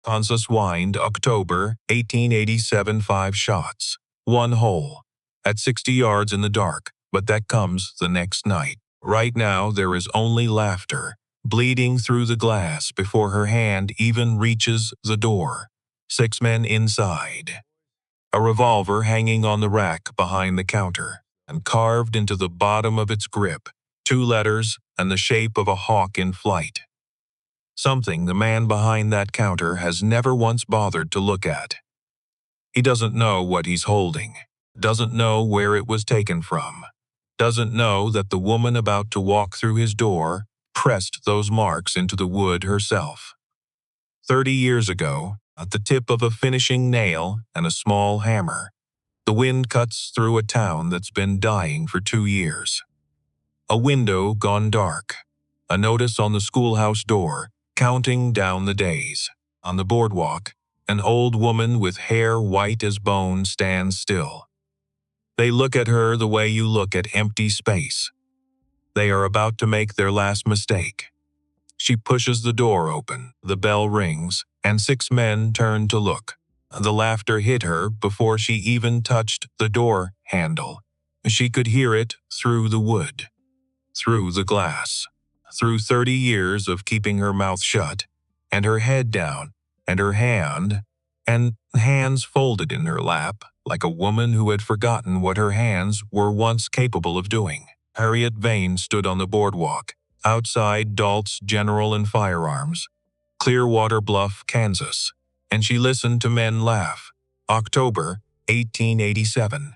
Kansas Wind, October 1887. 5 shots. 1 hole. At 60 yards in the dark, but that comes the next night. Right now there is only laughter, bleeding through the glass before her hand even reaches the door. 6 men inside. A revolver hanging on the rack behind the counter, and carved into the bottom of its grip, 2 letters and the shape of a hawk in flight. Something the man behind that counter has never once bothered to look at. He doesn't know what he's holding, doesn't know where it was taken from, doesn't know that the woman about to walk through his door pressed those marks into the wood herself. 30 years ago, at the tip of a finishing nail and a small hammer, the wind cuts through a town that's been dying for 2 years. A window gone dark, a notice on the schoolhouse door counting down the days. On the boardwalk, an old woman with hair white as bone stands still. They look at her the way you look at empty space. They are about to make their last mistake. She pushes the door open, the bell rings, and 6 men turn to look. The laughter hit her before she even touched the door handle. She could hear it through the wood, through the glass, through 30 years of keeping her mouth shut, and her head down, and her hands folded in her lap, like a woman who had forgotten what her hands were once capable of doing. Harriet Vane stood on the boardwalk, outside Dalt's General and Firearms, Clearwater Bluff, Kansas, and she listened to men laugh. October 1887.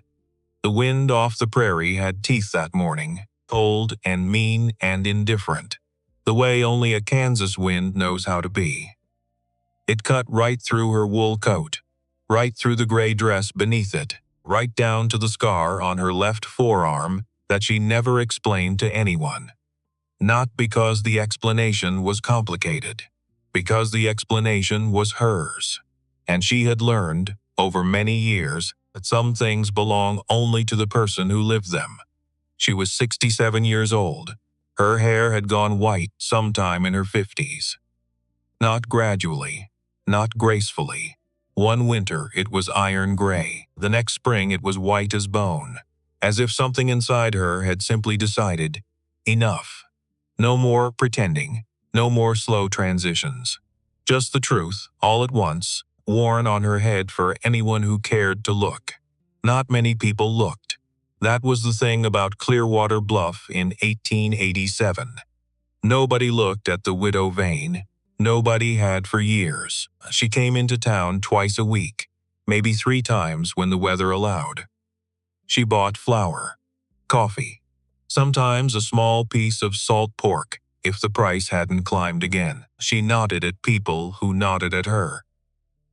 The wind off the prairie had teeth that morning, cold and mean and indifferent, the way only a Kansas wind knows how to be. It cut right through her wool coat, right through the gray dress beneath it, right down to the scar on her left forearm that she never explained to anyone. Not because the explanation was complicated, because the explanation was hers, and she had learned, over many years, that some things belong only to the person who lived them. She was 67 years old. Her hair had gone white sometime in her 50s. Not gradually, not gracefully. One winter it was iron gray. The next spring it was white as bone, as if something inside her had simply decided, enough. No more pretending, no more slow transitions. Just the truth, all at once, worn on her head for anyone who cared to look. Not many people looked. That was the thing about Clearwater Bluff in 1887. Nobody looked at the widow Vane. Nobody had for years. She came into town twice a week, maybe 3 times when the weather allowed. She bought flour, coffee, sometimes a small piece of salt pork if the price hadn't climbed again. She nodded at people who nodded at her.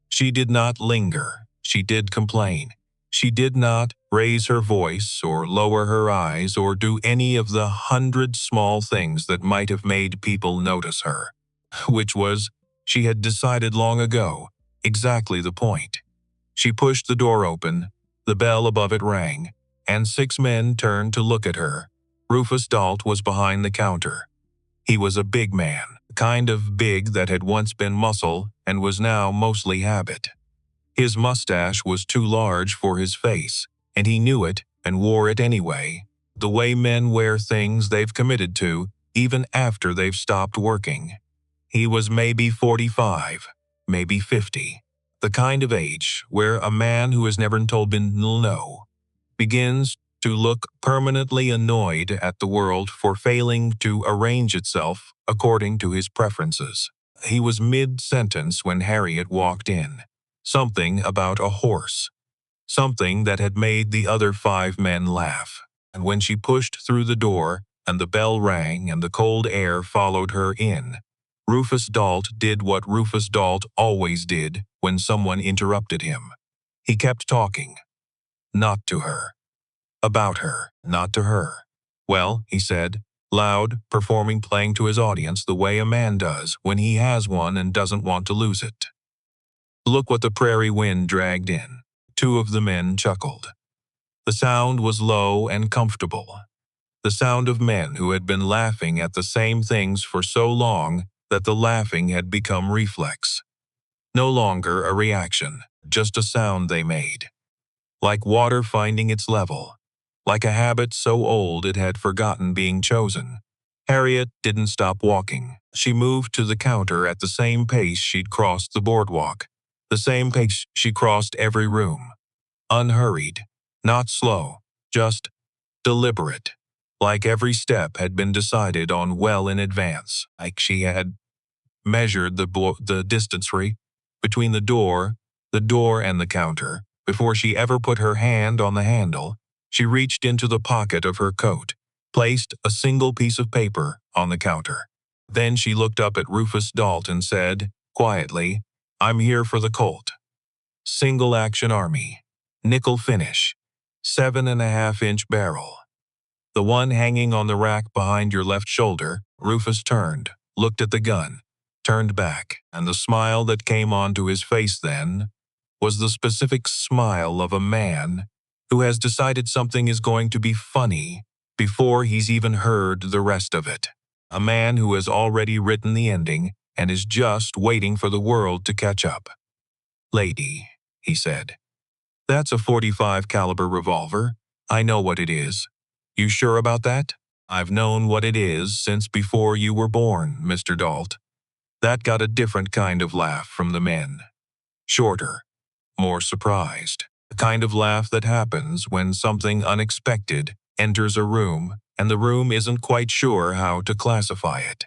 She did not linger. She did complain. She did not raise her voice or lower her eyes or do any of the 100 small things that might have made people notice her. Which was, she had decided long ago, exactly the point. She pushed the door open, the bell above it rang, and 6 men turned to look at her. Rufus Dalt was behind the counter. He was a big man, the kind of big that had once been muscle and was now mostly habit. His mustache was too large for his face, and he knew it and wore it anyway, the way men wear things they've committed to even after they've stopped working. He was maybe 45, maybe 50, the kind of age where a man who has never told no begins to look permanently annoyed at the world for failing to arrange itself according to his preferences. He was mid-sentence when Harriet walked in. Something about a horse. Something that had made the other 5 men laugh. And when she pushed through the door, and the bell rang and the cold air followed her in, Rufus Dalt did what Rufus Dalt always did when someone interrupted him. He kept talking. Not to her. About her, not to her. Well, he said, loud, performing, playing to his audience the way a man does when he has one and doesn't want to lose it. Look what the prairie wind dragged in. 2 of the men chuckled. The sound was low and comfortable. The sound of men who had been laughing at the same things for so long that the laughing had become reflex. No longer a reaction, just a sound they made. Like water finding its level. Like a habit so old it had forgotten being chosen. Harriet didn't stop walking. She moved to the counter at the same pace she'd crossed the boardwalk. The same pace she crossed every room. Unhurried. Not slow. Just deliberate. Like every step had been decided on well in advance. Like she had measured the distance between the door and the counter. Before she ever put her hand on the handle, she reached into the pocket of her coat, placed a single piece of paper on the counter. Then she looked up at Rufus Dalt and said, quietly, "I'm here for the Colt. Single action army. Nickel finish. 7.5-inch barrel. The one hanging on the rack behind your left shoulder." Rufus turned, looked at the gun, turned back, and the smile that came onto his face then was the specific smile of a man who has decided something is going to be funny before he's even heard the rest of it. A man who has already written the ending and is just waiting for the world to catch up. "Lady," he said, "that's a .45 caliber revolver. I know what it is." "You sure about that?" "I've known what it is since before you were born, Mr. Dalt." That got a different kind of laugh from the men. Shorter, more surprised. The kind of laugh that happens when something unexpected enters a room and the room isn't quite sure how to classify it.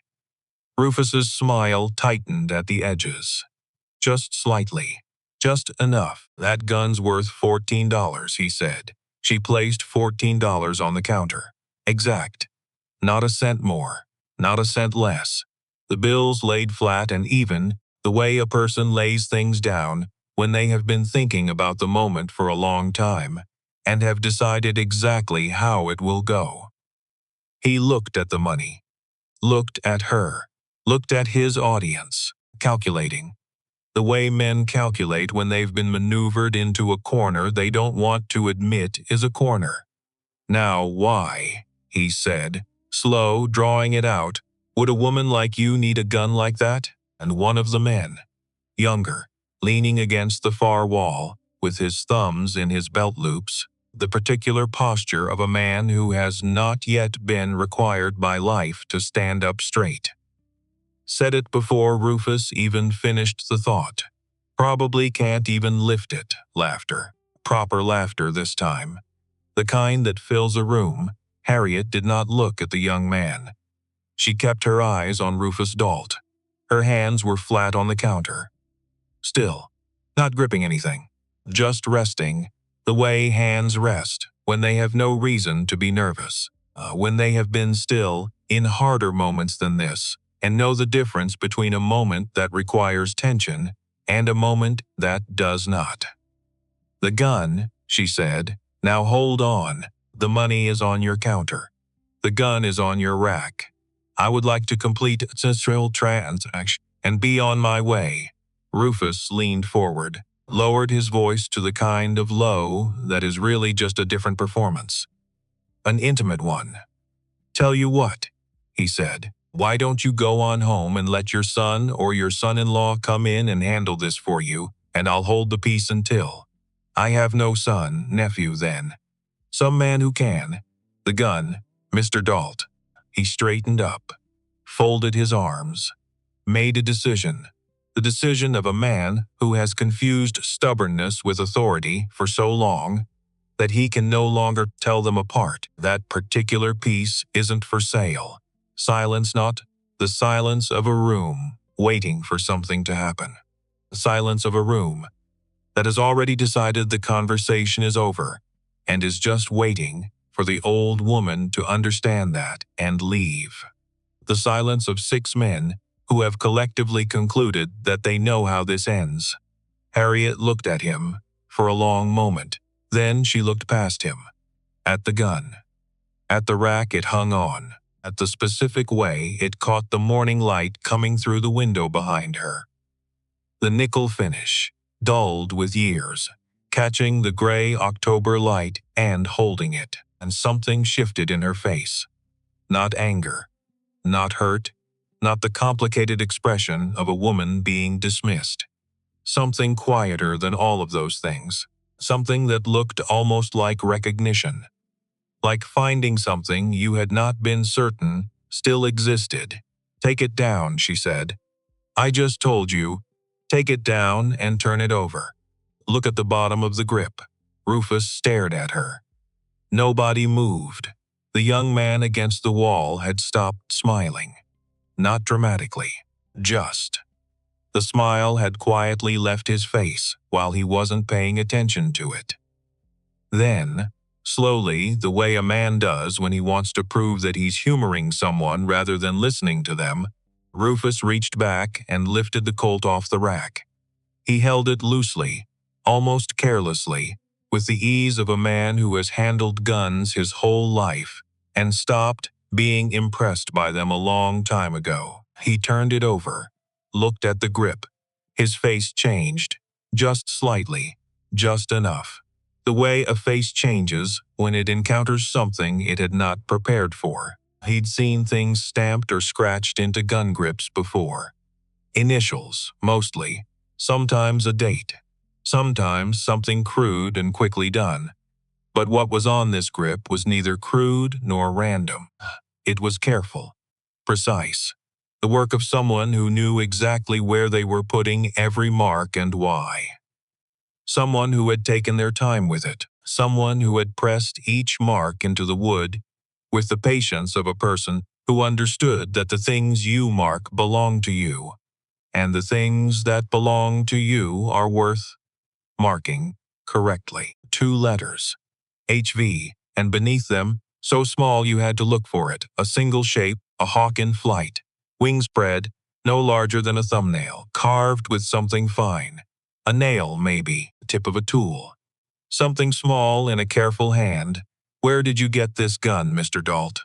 Rufus's smile tightened at the edges. Just slightly. Just enough. "That gun's worth $14, he said. She placed $14 on the counter. Exact. Not a cent more. Not a cent less. The bills laid flat and even, the way a person lays things down when they have been thinking about the moment for a long time and have decided exactly how it will go. He looked at the money. Looked at her. Looked at his audience. Calculating. The way men calculate when they've been maneuvered into a corner they don't want to admit is a corner. "Now why," he said, slow, drawing it out, "would a woman like you need a gun like that?" And one of the men, younger, leaning against the far wall, with his thumbs in his belt loops, the particular posture of a man who has not yet been required by life to stand up straight, said it before Rufus even finished the thought. "Probably can't even lift it." Laughter. Proper laughter this time. The kind that fills a room. Harriet did not look at the young man. She kept her eyes on Rufus Dalt. Her hands were flat on the counter. Still, not gripping anything. Just resting, the way hands rest when they have no reason to be nervous. When they have been still in harder moments than this, and know the difference between a moment that requires tension and a moment that does not. "The gun," she said. "Now hold on. The money is on your counter. The gun is on your rack. I would like to complete this transaction and be on my way." Rufus leaned forward, lowered his voice to the kind of low that is really just a different performance. An intimate one. "Tell you what," he said. "Why don't you go on home and let your son or your son-in-law come in and handle this for you, and I'll hold the peace until. I have no son, nephew then. Some man who can. The gun, Mr. Dalt." He straightened up, folded his arms, made a decision. The decision of a man who has confused stubbornness with authority for so long that he can no longer tell them apart. That particular piece isn't for sale. Silence not. The silence of a room waiting for something to happen. The silence of a room that has already decided the conversation is over and is just waiting for the old woman to understand that and leave. The silence of 6 men who have collectively concluded that they know how this ends. Harriet looked at him for a long moment. Then she looked past him, at the gun, at the rack it hung on, at the specific way it caught the morning light coming through the window behind her. The nickel finish, dulled with years, catching the gray October light and holding it, and something shifted in her face. Not anger, not hurt, not the complicated expression of a woman being dismissed. Something quieter than all of those things. Something that looked almost like recognition. Like finding something you had not been certain still existed. "Take it down," she said. "I just told you. Take it down and turn it over. Look at the bottom of the grip." Rufus stared at her. Nobody moved. The young man against the wall had stopped smiling. Not dramatically. Just. The smile had quietly left his face while he wasn't paying attention to it. Then, slowly, the way a man does when he wants to prove that he's humoring someone rather than listening to them, Rufus reached back and lifted the Colt off the rack. He held it loosely, almost carelessly, with the ease of a man who has handled guns his whole life and stopped being impressed by them a long time ago. He turned it over, looked at the grip. His face changed, just slightly, just enough. The way a face changes when it encounters something it had not prepared for. He'd seen things stamped or scratched into gun grips before. Initials, mostly. Sometimes a date. Sometimes something crude and quickly done. But what was on this grip was neither crude nor random. It was careful, precise. The work of someone who knew exactly where they were putting every mark and why. Someone who had taken their time with it. Someone who had pressed each mark into the wood with the patience of a person who understood that the things you mark belong to you, and the things that belong to you are worth marking correctly. 2 letters. HV, and beneath them, so small you had to look for it, a single shape, a hawk in flight. Wing spread, no larger than a thumbnail, carved with something fine. A nail, maybe, the tip of a tool. Something small in a careful hand. "Where did you get this gun, Mr. Dalt?"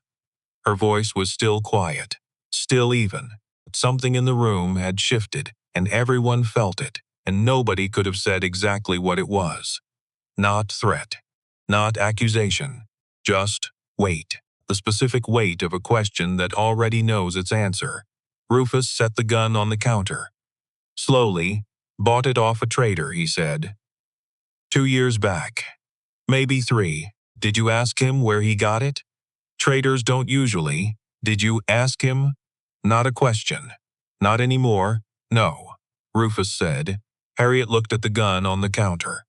Her voice was still quiet, still even. But something in the room had shifted, and everyone felt it, and nobody could have said exactly what it was. Not threat. Not accusation. Just weight. The specific weight of a question that already knows its answer. Rufus set the gun on the counter. Slowly, "Bought it off a trader," he said. 2 years back. Maybe 3. "Did you ask him where he got it?" "Traders don't usually." "Did you ask him?" "Not a question." "Not anymore." "No," Rufus said. Harriet looked at the gun on the counter,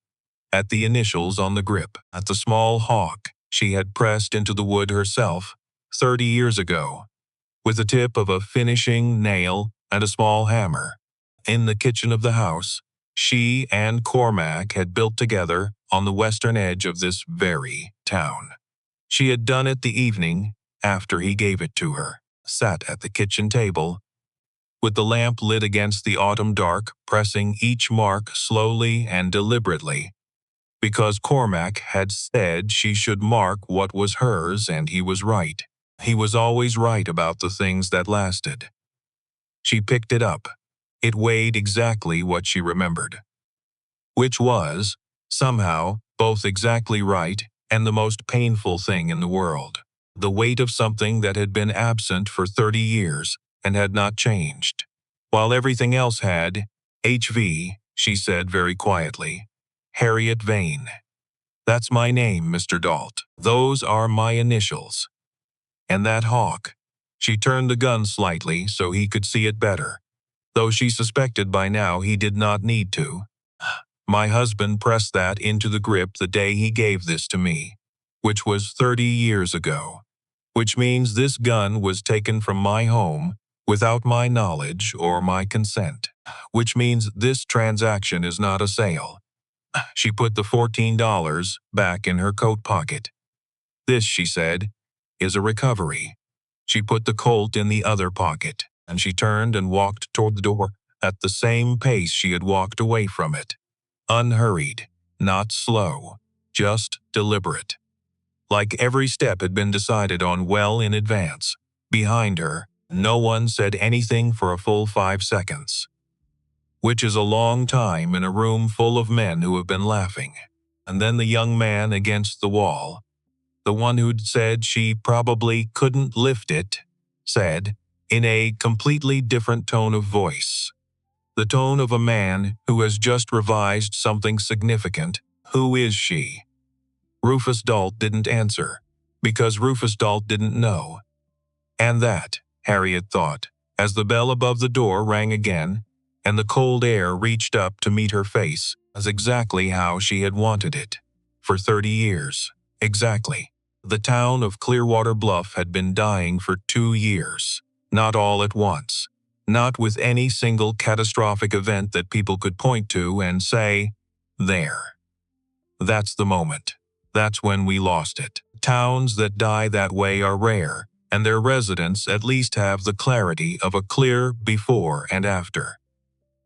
at the initials on the grip, at the small hawk she had pressed into the wood herself 30 years ago, with the tip of a finishing nail and a small hammer. In the kitchen of the house she and Cormac had built together on the western edge of this very town. She had done it the evening after he gave it to her, sat at the kitchen table, with the lamp lit against the autumn dark, pressing each mark slowly and deliberately, because Cormac had said she should mark what was hers, and he was right. He was always right about the things that lasted. She picked it up. It weighed exactly what she remembered. Which was, somehow, both exactly right and the most painful thing in the world. The weight of something that had been absent for 30 years and had not changed. While everything else had. "HV, she said very quietly. "Harriet Vane. That's my name, Mr. Dalt. Those are my initials. And that hawk." She turned the gun slightly so he could see it better, though she suspected by now he did not need to. "My husband pressed that into the grip the day he gave this to me, which was 30 years ago. Which means this gun was taken from my home without my knowledge or my consent. Which means this transaction is not a sale." She put the $14 back in her coat pocket. "This," she said, "is a recovery." She put the Colt in the other pocket, and she turned and walked toward the door at the same pace she had walked away from it. Unhurried, not slow, just deliberate. Like every step had been decided on well in advance. Behind her, no one said anything for a full 5 seconds. Which is a long time in a room full of men who have been laughing. And then the young man against the wall, the one who'd said she probably couldn't lift it, said, in a completely different tone of voice, The tone of a man who has just revised something significant. Who is she? Rufus Dalt didn't answer, because Rufus Dalt didn't know. And that, Harriet thought, as the bell above the door rang again, and the cold air reached up to meet her face, was exactly how she had wanted it. For 30 years. Exactly. The town of Clearwater Bluff had been dying for 2 years. Not all at once. Not with any single catastrophic event that people could point to and say, there. That's the moment. That's when we lost it. Towns that die that way are rare, and their residents at least have the clarity of a clear before and after.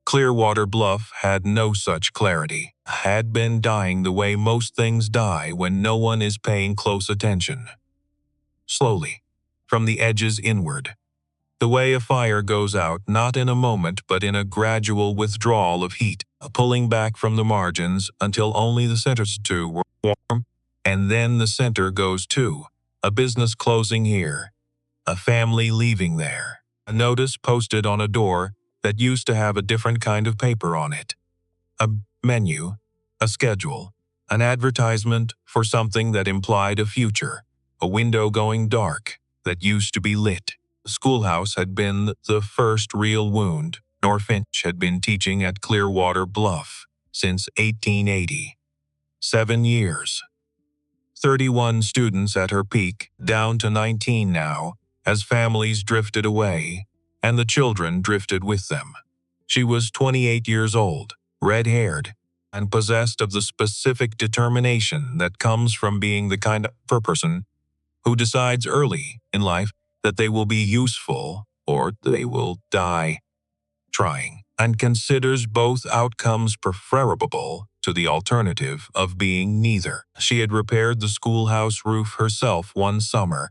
Clearwater Bluff had no such clarity, had been dying the way most things die when no one is paying close attention. Slowly, from the edges inward. The way a fire goes out not in a moment but in a gradual withdrawal of heat, a pulling back from the margins until only the centers two were warm, and then the center goes too, a business closing here, a family leaving there, a notice posted on a door that used to have a different kind of paper on it, a menu, a schedule, an advertisement for something that implied a future, a window going dark that used to be lit. The schoolhouse had been the first real wound. Nor Finch had been teaching at Clearwater Bluff since 1880. 7 years. 31 students at her peak, down to 19 now, as families drifted away, and the children drifted with them. She was 28 years old, red-haired, and possessed of the specific determination that comes from being the kind of person who decides early in life that they will be useful or they will die trying, and considers both outcomes preferable to the alternative of being neither. She had repaired the schoolhouse roof herself one summer,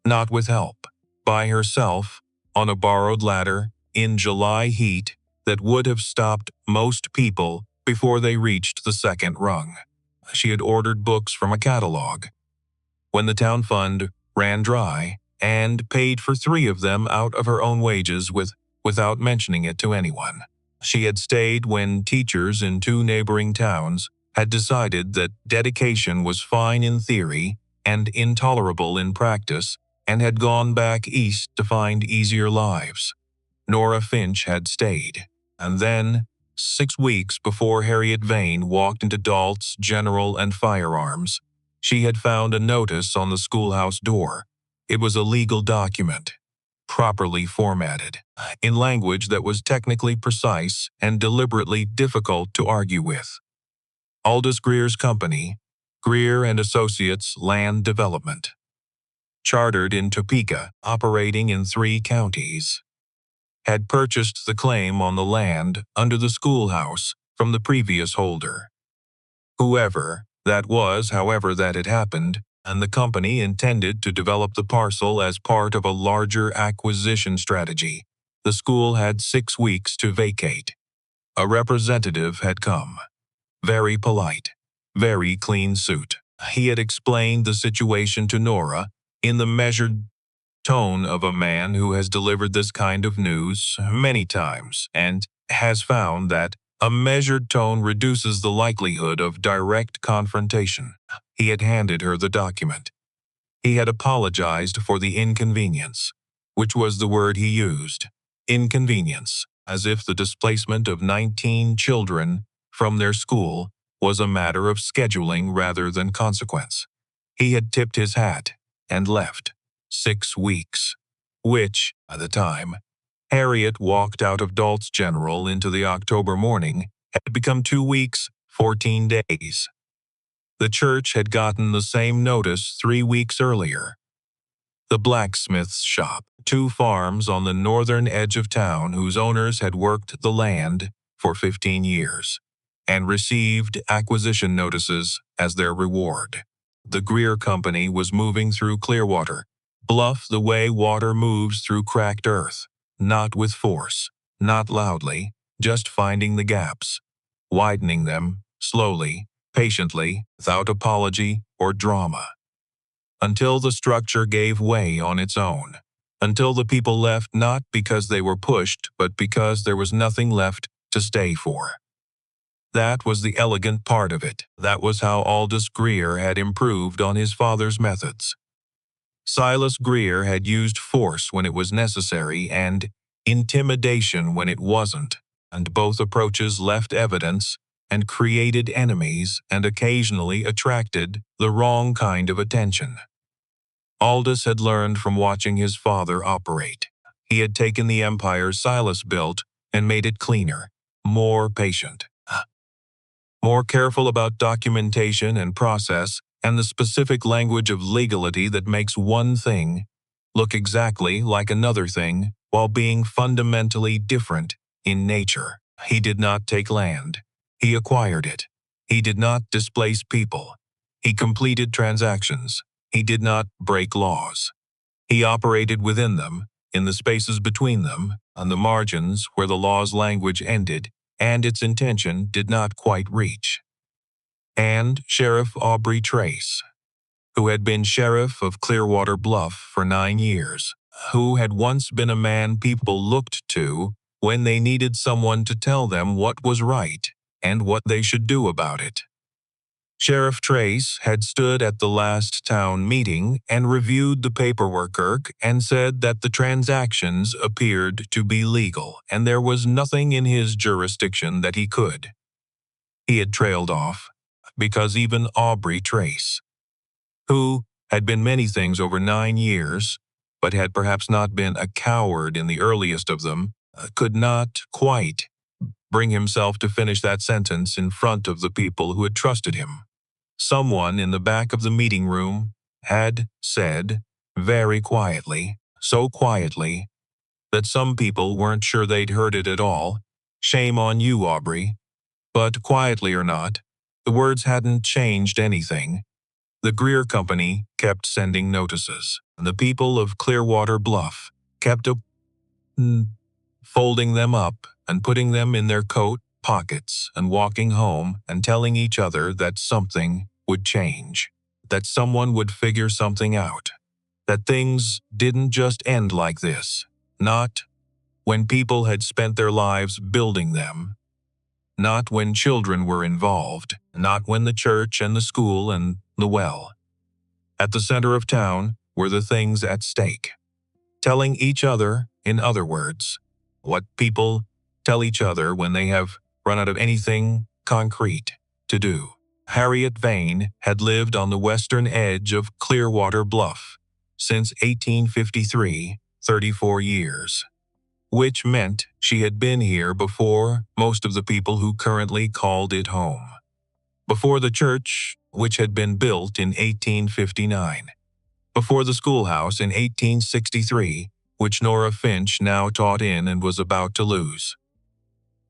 not with help, by herself, on a borrowed ladder, in July heat that would have stopped most people before they reached the second rung. She had ordered books from a catalog. When the town fund ran dry, and paid for 3 of them out of her own wages without mentioning it to anyone. She had stayed when teachers in 2 neighboring towns had decided that dedication was fine in theory and intolerable in practice, and had gone back east to find easier lives. Nora Finch had stayed. And then, 6 weeks before Harriet Vane walked into Dalt's General and Firearms, she had found a notice on the schoolhouse door. It was a legal document, properly formatted, in language that was technically precise and deliberately difficult to argue with. Aldous Greer's company, Greer and Associates Land Development, chartered in Topeka, operating in 3 counties, had purchased the claim on the land under the schoolhouse from the previous holder. Whoever that was, however that had happened, and the company intended to develop the parcel as part of a larger acquisition strategy. The school had 6 weeks to vacate. A representative had come. Very polite, very clean suit. He had explained the situation to Nora in the measured tone of a man who has delivered this kind of news many times and has found that a measured tone reduces the likelihood of direct confrontation. He had handed her the document. He had apologized for the inconvenience, which was the word he used. Inconvenience, as if the displacement of 19 children from their school was a matter of scheduling rather than consequence. He had tipped his hat and left. 6 weeks, which, by the time Harriet walked out of Dalt's General into the October morning, had become 2 weeks, 14 days. The church had gotten the same notice 3 weeks earlier. The blacksmith's shop, 2 farms on the northern edge of town whose owners had worked the land for 15 years, and received acquisition notices as their reward. The Greer Company was moving through Clearwater Bluff the way water moves through cracked earth, not with force, not loudly, just finding the gaps, widening them, slowly, patiently, without apology or drama. Until the structure gave way on its own. Until the people left not because they were pushed but because there was nothing left to stay for. That was the elegant part of it. That was how Aldous Greer had improved on his father's methods. Silas Greer had used force when it was necessary and intimidation when it wasn't, and both approaches left evidence and created enemies and occasionally attracted the wrong kind of attention. Aldous had learned from watching his father operate. He had taken the empire Silas built and made it cleaner, more patient, more careful about documentation and process and the specific language of legality that makes one thing look exactly like another thing while being fundamentally different in nature. He did not take land. He acquired it. He did not displace people. He completed transactions. He did not break laws. He operated within them, in the spaces between them, on the margins where the law's language ended and its intention did not quite reach. And Sheriff Aubrey Trace, who had been sheriff of Clearwater Bluff for 9 years, who had once been a man people looked to when they needed someone to tell them what was right and what they should do about it. Sheriff Trace had stood at the last town meeting and reviewed the paperwork and said that the transactions appeared to be legal and there was nothing in his jurisdiction that he could. He had trailed off because even Aubrey Trace, who had been many things over 9 years, but had perhaps not been a coward in the earliest of them, could not quite bring himself to finish that sentence in front of the people who had trusted him. Someone in the back of the meeting room had said, very quietly, so quietly, that some people weren't sure they'd heard it at all, "Shame on you, Aubrey." But quietly or not, the words hadn't changed anything. The Greer Company kept sending notices. The people of Clearwater Bluff kept folding them up and putting them in their coat pockets and walking home and telling each other that something would change, that someone would figure something out, that things didn't just end like this, not when people had spent their lives building them, not when children were involved, not when the church and the school and the well. At the center of town were the things at stake. Telling each other, in other words, what people tell each other when they have run out of anything concrete to do. Harriet Vane had lived on the western edge of Clearwater Bluff since 1853, 34 years, which meant she had been here before most of the people who currently called it home. Before the church, which had been built in 1859. Before the schoolhouse in 1863, which Nora Finch now taught in and was about to lose.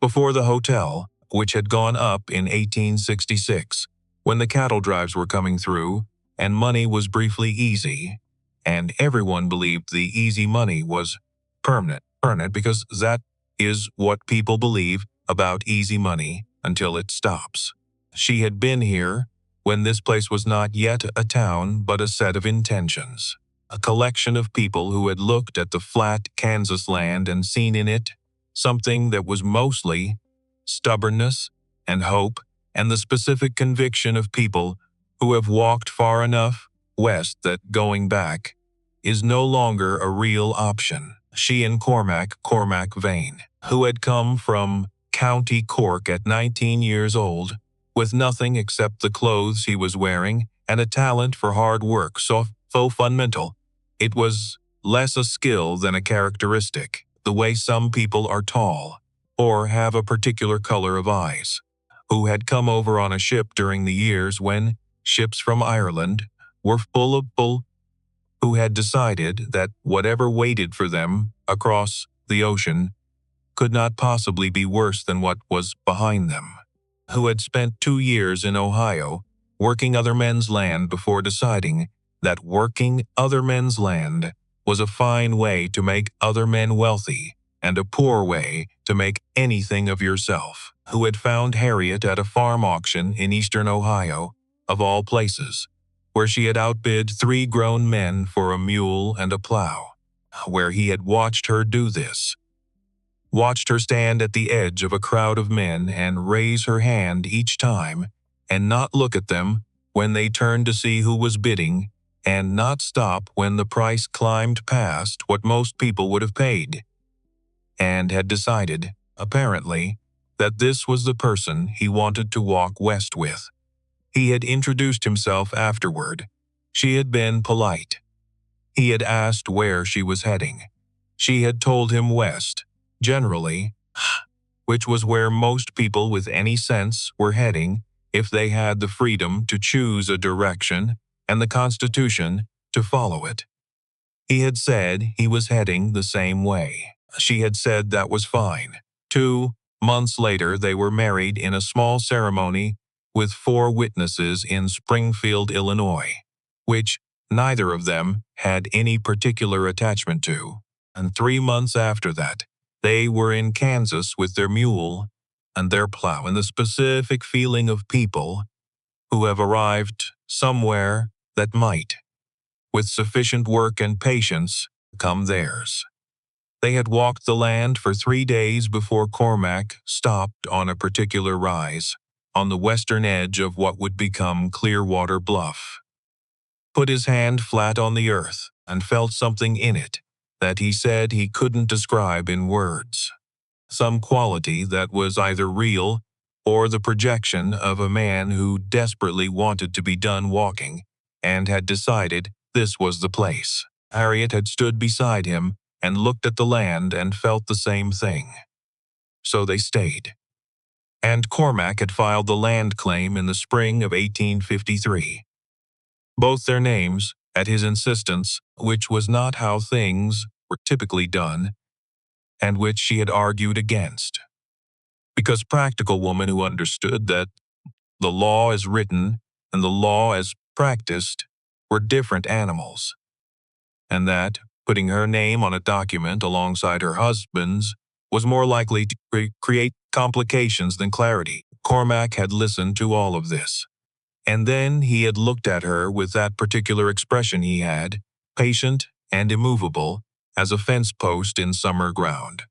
Before the hotel, which had gone up in 1866, when the cattle drives were coming through, and money was briefly easy, and everyone believed the easy money was permanent because that is what people believe about easy money until it stops. She had been here when this place was not yet a town but a set of intentions, a collection of people who had looked at the flat Kansas land and seen in it something that was mostly stubbornness and hope and the specific conviction of people who have walked far enough west that going back is no longer a real option. She and Cormac Vane, who had come from County Cork at 19 years old, with nothing except the clothes he was wearing and a talent for hard work so fundamental, it was less a skill than a characteristic, the way some people are tall or have a particular color of eyes, who had come over on a ship during the years when ships from Ireland were full of bull, who had decided that whatever waited for them across the ocean could not possibly be worse than what was behind them, who had spent 2 years in Ohio working other men's land before deciding that working other men's land was a fine way to make other men wealthy and a poor way to make anything of yourself, who had found Harriet at a farm auction in eastern Ohio, of all places, where she had outbid 3 grown men for a mule and a plow, where he had watched her do this, watched her stand at the edge of a crowd of men and raise her hand each time, and not look at them when they turned to see who was bidding, and not stop when the price climbed past what most people would have paid, and had decided, apparently, that this was the person he wanted to walk west with. He had introduced himself afterward. She had been polite. He had asked where she was heading. She had told him west, generally, which was where most people with any sense were heading if they had the freedom to choose a direction and the Constitution to follow it. He had said he was heading the same way. She had said that was fine. 2 months later, they were married in a small ceremony with 4 witnesses in Springfield, Illinois, which neither of them had any particular attachment to. And 3 months after that, they were in Kansas with their mule and their plow, and the specific feeling of people who have arrived somewhere that might, with sufficient work and patience, come theirs. They had walked the land for 3 days before Cormac stopped on a particular rise, on the western edge of what would become Clearwater Bluff, put his hand flat on the earth, and felt something in it that he said he couldn't describe in words. Some quality that was either real or the projection of a man who desperately wanted to be done walking and had decided this was the place. Harriet had stood beside him and looked at the land and felt the same thing. So they stayed. And Cormac had filed the land claim in the spring of 1853. Both their names, at his insistence, which was not how things were typically done, and which she had argued against. Because practical woman who understood that the law as written and the law as practiced were different animals, and that putting her name on a document alongside her husband's was more likely to create complications than clarity. Cormac had listened to all of this, and then he had looked at her with that particular expression he had, patient and immovable as a fence post in summer ground,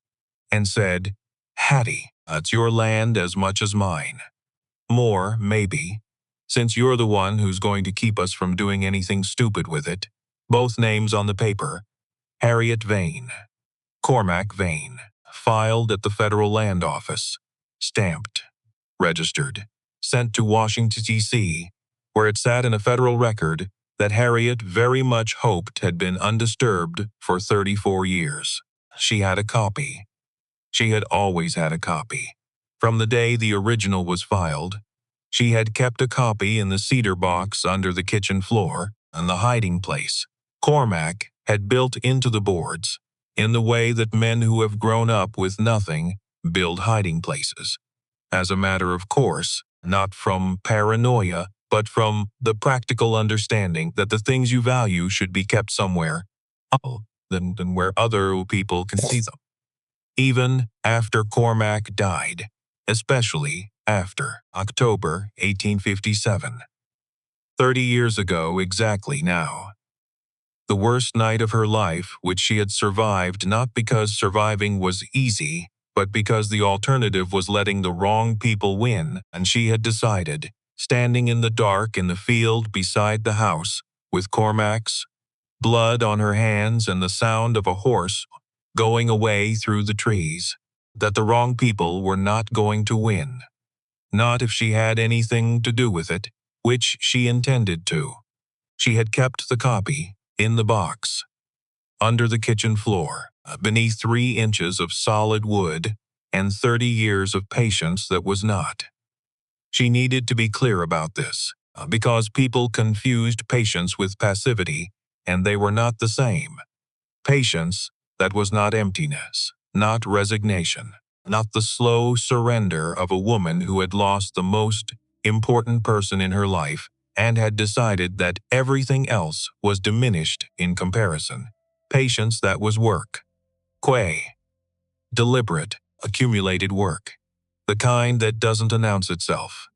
and said, "Hattie, it's your land as much as mine. More, maybe, since you're the one who's going to keep us from doing anything stupid with it." Both names on the paper, Harriet Vane, Cormac Vane, filed at the Federal Land Office, stamped, registered, sent to Washington, D.C., where it sat in a federal record that Harriet very much hoped had been undisturbed for 34 years. She had a copy. She had always had a copy. From the day the original was filed, she had kept a copy in the cedar box under the kitchen floor and the hiding place Cormac had built into the boards, in the way that men who have grown up with nothing build hiding places. As a matter of course, not from paranoia, but from the practical understanding that the things you value should be kept somewhere than where other people can see them. Even after Cormac died, especially after October 1857. 30 years ago exactly now. The worst night of her life, which she had survived not because surviving was easy, but because the alternative was letting the wrong people win, and she had decided, standing in the dark in the field beside the house, with Cormac's blood on her hands and the sound of a horse going away through the trees, that the wrong people were not going to win. Not if she had anything to do with it, which she intended to. She had kept the copy in the box, under the kitchen floor, beneath 3 inches of solid wood and 30 years of patience that was not. She needed to be clear about this, because people confused patience with passivity, and they were not the same. Patience that was not emptiness, not resignation, not the slow surrender of a woman who had lost the most important person in her life and had decided that everything else was diminished in comparison. Patience that was work. Deliberate, accumulated work. The kind that doesn't announce itself.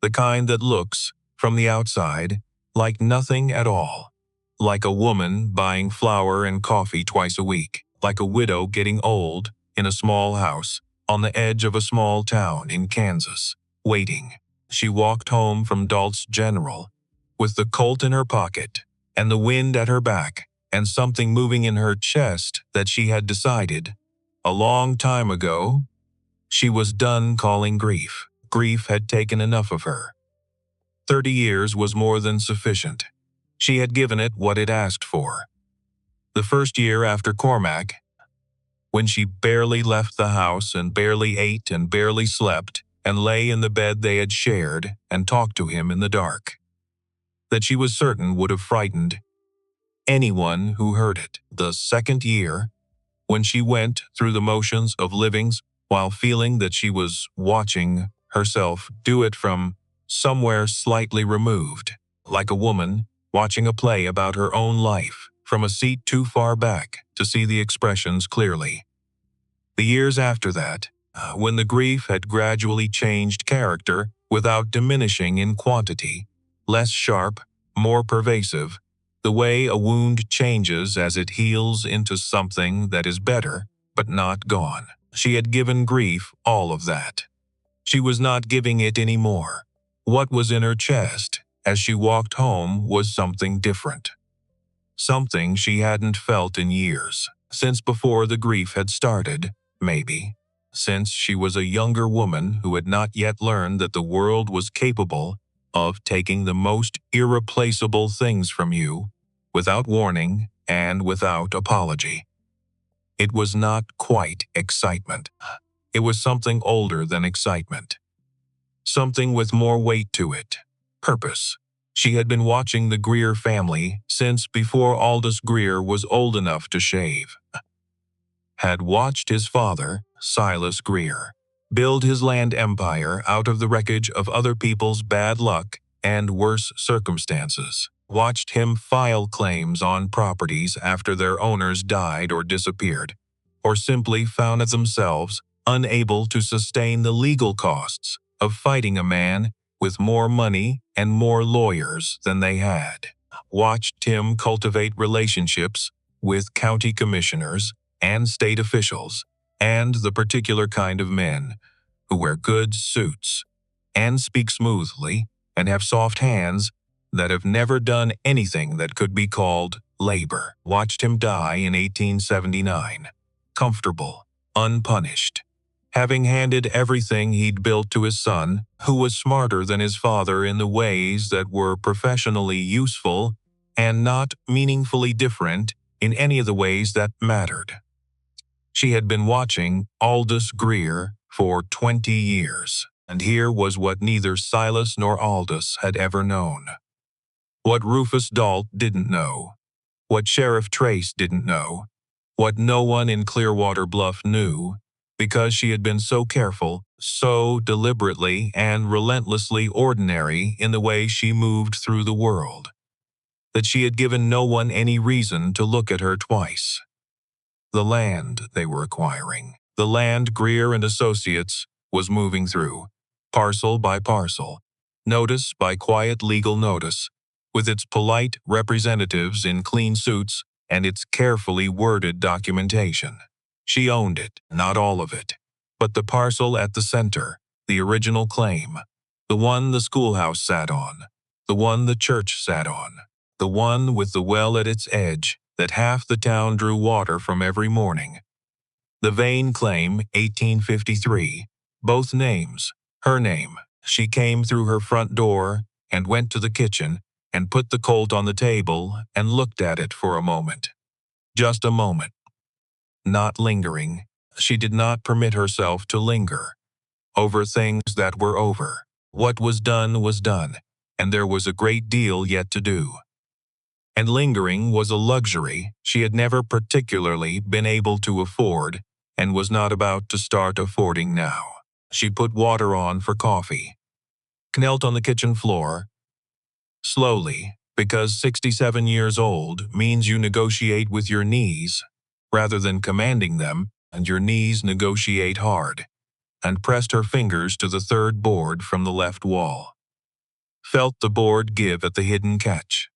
The kind that looks, from the outside, like nothing at all. Like a woman buying flour and coffee twice a week. Like a widow getting old in a small house on the edge of a small town in Kansas, waiting. She walked home from Dalt's General with the Colt in her pocket and the wind at her back and something moving in her chest that she had decided, a long time ago, she was done calling grief. Grief had taken enough of her. 30 years was more than sufficient. She had given it what it asked for. The first year after Cormac, when she barely left the house and barely ate and barely slept and lay in the bed they had shared and talked to him in the dark, that she was certain would have frightened anyone who heard it. The second year, when she went through the motions of living while feeling that she was watching herself do it from somewhere slightly removed, like a woman watching a play about her own life from a seat too far back to see the expressions clearly. The years after that, when the grief had gradually changed character without diminishing in quantity, less sharp, more pervasive, the way a wound changes as it heals into something that is better, but not gone. She had given grief all of that. She was not giving it any more. What was in her chest as she walked home was something different. Something she hadn't felt in years, since before the grief had started, maybe. Since she was a younger woman who had not yet learned that the world was capable of taking the most irreplaceable things from you without warning and without apology. It was not quite excitement. It was something older than excitement. Something with more weight to it. Purpose. She had been watching the Greer family since before Aldous Greer was old enough to shave. Had watched his father, Silas Greer, build his land empire out of the wreckage of other people's bad luck and worse circumstances. Watched him file claims on properties after their owners died or disappeared, or simply found themselves unable to sustain the legal costs of fighting a man with more money and more lawyers than they had. Watched him cultivate relationships with county commissioners and state officials, and the particular kind of men who wear good suits and speak smoothly and have soft hands that have never done anything that could be called labor. Watched him die in 1879, comfortable, unpunished, having handed everything he'd built to his son, who was smarter than his father in the ways that were professionally useful and not meaningfully different in any of the ways that mattered. She had been watching Aldous Greer for 20 years, and here was what neither Silas nor Aldous had ever known. What Rufus Dalt didn't know, what Sheriff Trace didn't know, what no one in Clearwater Bluff knew, because she had been so careful, so deliberately and relentlessly ordinary in the way she moved through the world, that she had given no one any reason to look at her twice. The land they were acquiring, the land Greer and Associates was moving through, parcel by parcel, notice by quiet legal notice, with its polite representatives in clean suits and its carefully worded documentation. She owned it, not all of it, but the parcel at the center, the original claim, the one the schoolhouse sat on, the one the church sat on, the one with the well at its edge that half the town drew water from every morning. The Vane claim, 1853, both names, her name. She came through her front door and went to the kitchen and put the Colt on the table and looked at it for a moment. Just a moment. Not lingering. She did not permit herself to linger over things that were over. What was done, and there was a great deal yet to do. And lingering was a luxury she had never particularly been able to afford and was not about to start affording now. She put water on for coffee, knelt on the kitchen floor, slowly, because 67 years old means you negotiate with your knees rather than commanding them, and your knees negotiate hard, and pressed her fingers to the third board from the left wall. Felt the board give at the hidden catch.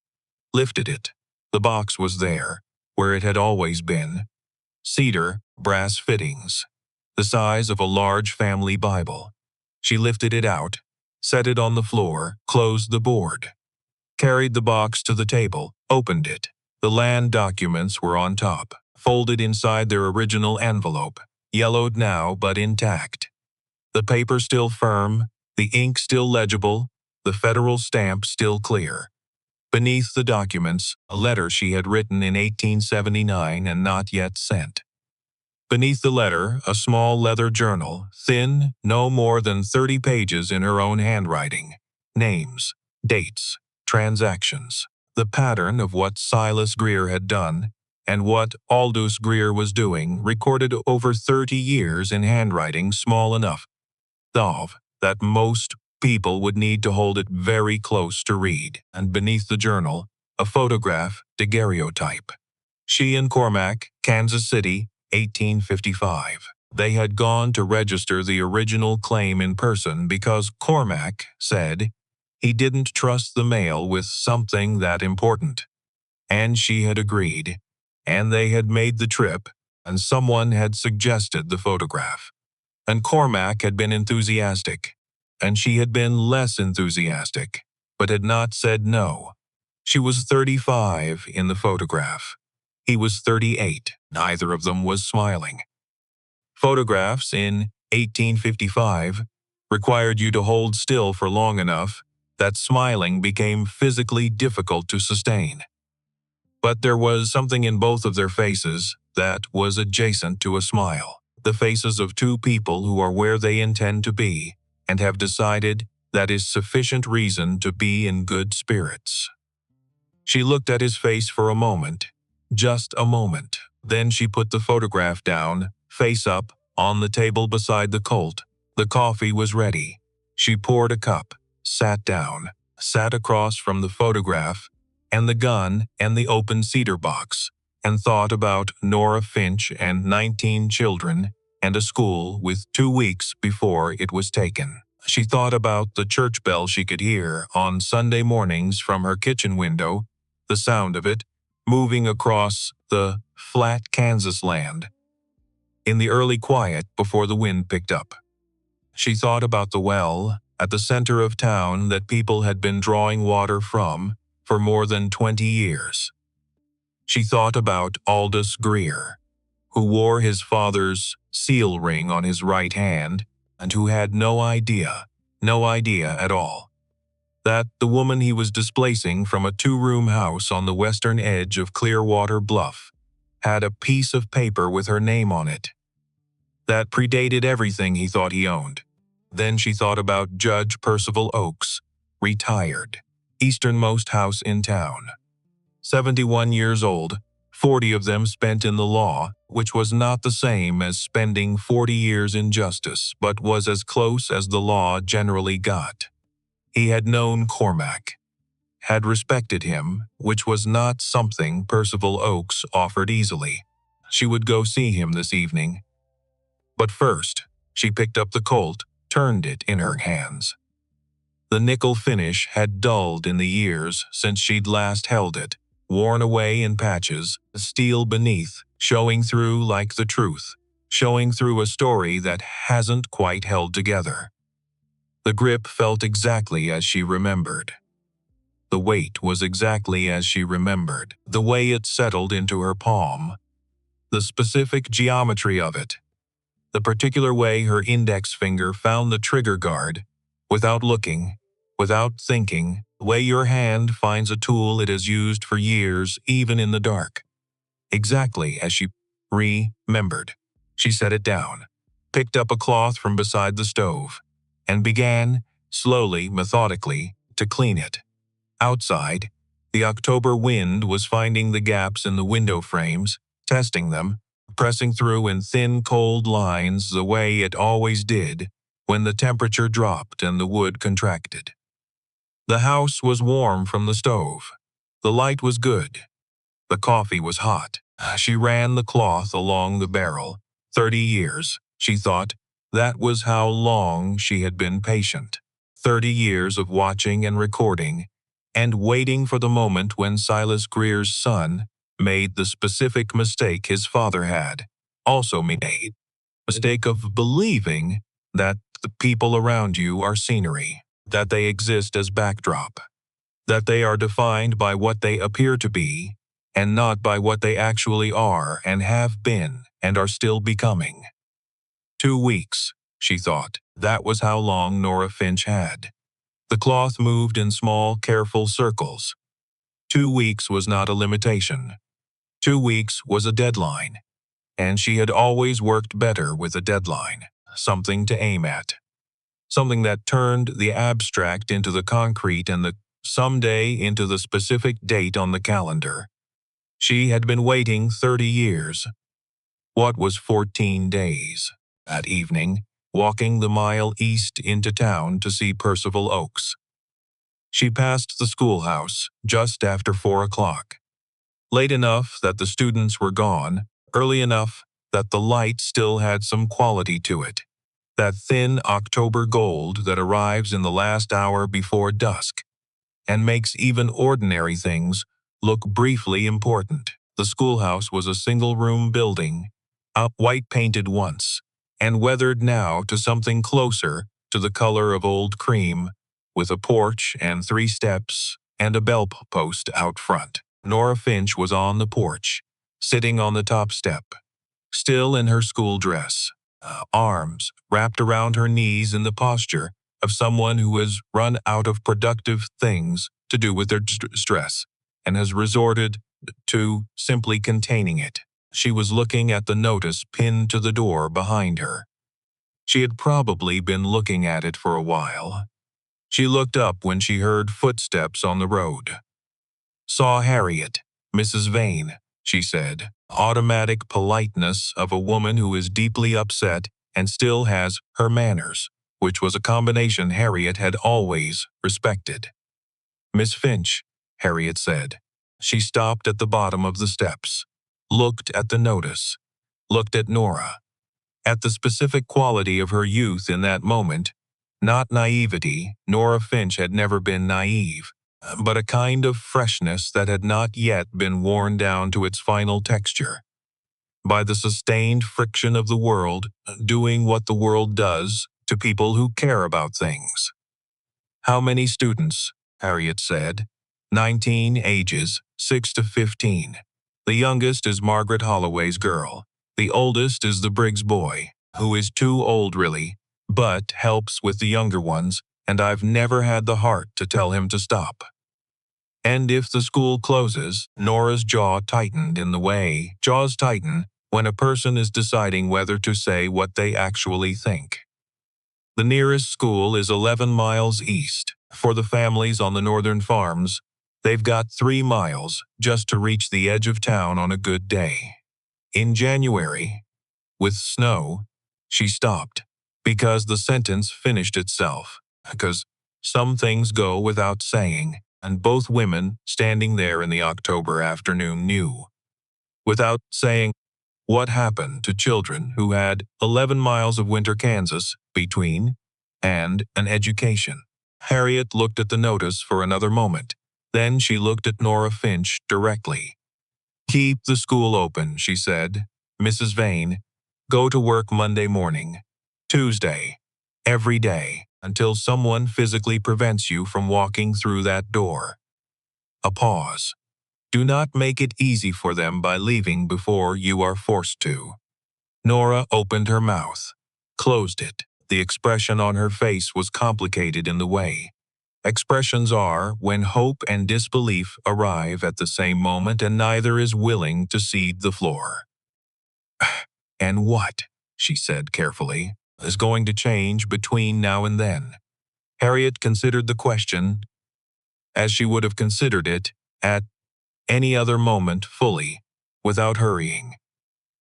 Lifted it. The box was there, where it had always been. Cedar, brass fittings, the size of a large family Bible. She lifted it out, set it on the floor, closed the board, carried the box to the table, opened it. The land documents were on top, folded inside their original envelope, yellowed now but intact. The paper still firm, the ink still legible, the federal stamp still clear. Beneath the documents, a letter she had written in 1879 and not yet sent. Beneath the letter, a small leather journal, thin, no more than 30 pages in her own handwriting. Names, dates, transactions, the pattern of what Silas Greer had done, and what Aldous Greer was doing, recorded over 30 years in handwriting small enough that most people would need to hold it very close to read, and beneath the journal, a photograph, daguerreotype. She and Cormac, Kansas City, 1855. They had gone to register the original claim in person because Cormac said he didn't trust the mail with something that important. And she had agreed, and they had made the trip, and someone had suggested the photograph. And Cormac had been enthusiastic, and she had been less enthusiastic, but had not said no. She was 35 in the photograph. He was 38. Neither of them was smiling. Photographs in 1855 required you to hold still for long enough that smiling became physically difficult to sustain. But there was something in both of their faces that was adjacent to a smile. The faces of two people who are where they intend to be and have decided that is sufficient reason to be in good spirits. She looked at his face for a moment, just a moment. Then she put the photograph down, face up, on the table beside the Colt. The coffee was ready. She poured a cup, sat down, sat across from the photograph and the gun and the open cedar box, and thought about Nora Finch and 19 children and a school with 2 weeks before it was taken. She thought about the church bell she could hear on Sunday mornings from her kitchen window, the sound of it, moving across the flat Kansas land in the early quiet before the wind picked up. She thought about the well at the center of town that people had been drawing water from for more than 20 years. She thought about Aldous Greer, who wore his father's seal ring on his right hand and who had no idea at all, that the woman he was displacing from a 2-room house on the western edge of Clearwater Bluff had a piece of paper with her name on it that predated everything he thought he owned. Then she thought about Judge Percival Oakes, retired, easternmost house in town. 71 years old, 40 of them spent in the law, which was not the same as spending 40 years in justice, but was as close as the law generally got. He had known Cormac, had respected him, which was not something Percival Oakes offered easily. She would go see him this evening. But first, she picked up the Colt, turned it in her hands. The nickel finish had dulled in the years since she'd last held it, worn away in patches, the steel beneath, showing through like the truth, showing through a story that hasn't quite held together. The grip felt exactly as she remembered. The weight was exactly as she remembered, the way it settled into her palm, the specific geometry of it, the particular way her index finger found the trigger guard, without looking, without thinking, the way your hand finds a tool it has used for years, even in the dark. Exactly as she remembered. She set it down, picked up a cloth from beside the stove, and began, slowly, methodically, to clean it. Outside, the October wind was finding the gaps in the window frames, testing them, pressing through in thin, cold lines the way it always did when the temperature dropped and the wood contracted. The house was warm from the stove. The light was good. The coffee was hot. She ran the cloth along the barrel. 30 years, she thought. That was how long she had been patient. 30 years of watching and recording, and waiting for the moment when Silas Greer's son made the specific mistake his father had also made. mistake of believing that the people around you are scenery, that they exist as backdrop, that they are defined by what they appear to be, and not by what they actually are and have been and are still becoming. 2 weeks, she thought. That was how long Nora Finch had. The cloth moved in small, careful circles. 2 weeks was not a limitation. 2 weeks was a deadline, and she had always worked better with a deadline, something to aim at, something that turned the abstract into the concrete and the someday into the specific date on the calendar. She had been waiting 30 years. What was 14 days? That evening, walking the mile east into town to see Percival Oakes. She passed the schoolhouse just after 4 o'clock. Late enough that the students were gone, early enough that the light still had some quality to it. That thin October gold that arrives in the last hour before dusk and makes even ordinary things look briefly important. The schoolhouse was a single-room building, white-painted once, and weathered now to something closer to the color of old cream, with a porch and 3 steps and a bell post out front. Nora Finch was on the porch, sitting on the top step, still in her school dress, arms wrapped around her knees in the posture of someone who has run out of productive things to do with their stress and has resorted to simply containing it. She was looking at the notice pinned to the door behind her. She had probably been looking at it for a while. She looked up when she heard footsteps on the road. Saw Harriet, Mrs. Vane, she said. Automatic politeness of a woman who is deeply upset and still has her manners, which was a combination Harriet had always respected. Miss Finch, Harriet said. She stopped at the bottom of the steps, looked at the notice, looked at Nora, at the specific quality of her youth in that moment. Not naivety. Nora Finch had never been naive, but a kind of freshness that had not yet been worn down to its final texture by the sustained friction of the world doing what the world does to people who care about things. How many students? Harriet said. 19 ages, 6 to 15. The youngest is Margaret Holloway's girl. The oldest is the Briggs boy, who is too old really, but helps with the younger ones, and I've never had the heart to tell him to stop. And if the school closes, Nora's jaw tightened in the way jaws tighten when a person is deciding whether to say what they actually think. The nearest school is 11 miles east. For the families on the northern farms, they've got 3 miles just to reach the edge of town on a good day. In January, with snow, she stopped, because the sentence finished itself, because some things go without saying, and both women standing there in the October afternoon knew. Without saying, what happened to children who had 11 miles of winter Kansas between and an education? Harriet looked at the notice for another moment. Then she looked at Nora Finch directly. Keep the school open, she said. Mrs. Vane, go to work Monday morning, Tuesday, every day, until someone physically prevents you from walking through that door. A pause. Do not make it easy for them by leaving before you are forced to. Nora opened her mouth, closed it. The expression on her face was complicated in the way expressions are when hope and disbelief arrive at the same moment and neither is willing to cede the floor. And what, she said carefully, is going to change between now and then? Harriet considered the question as she would have considered it at any other moment fully, without hurrying,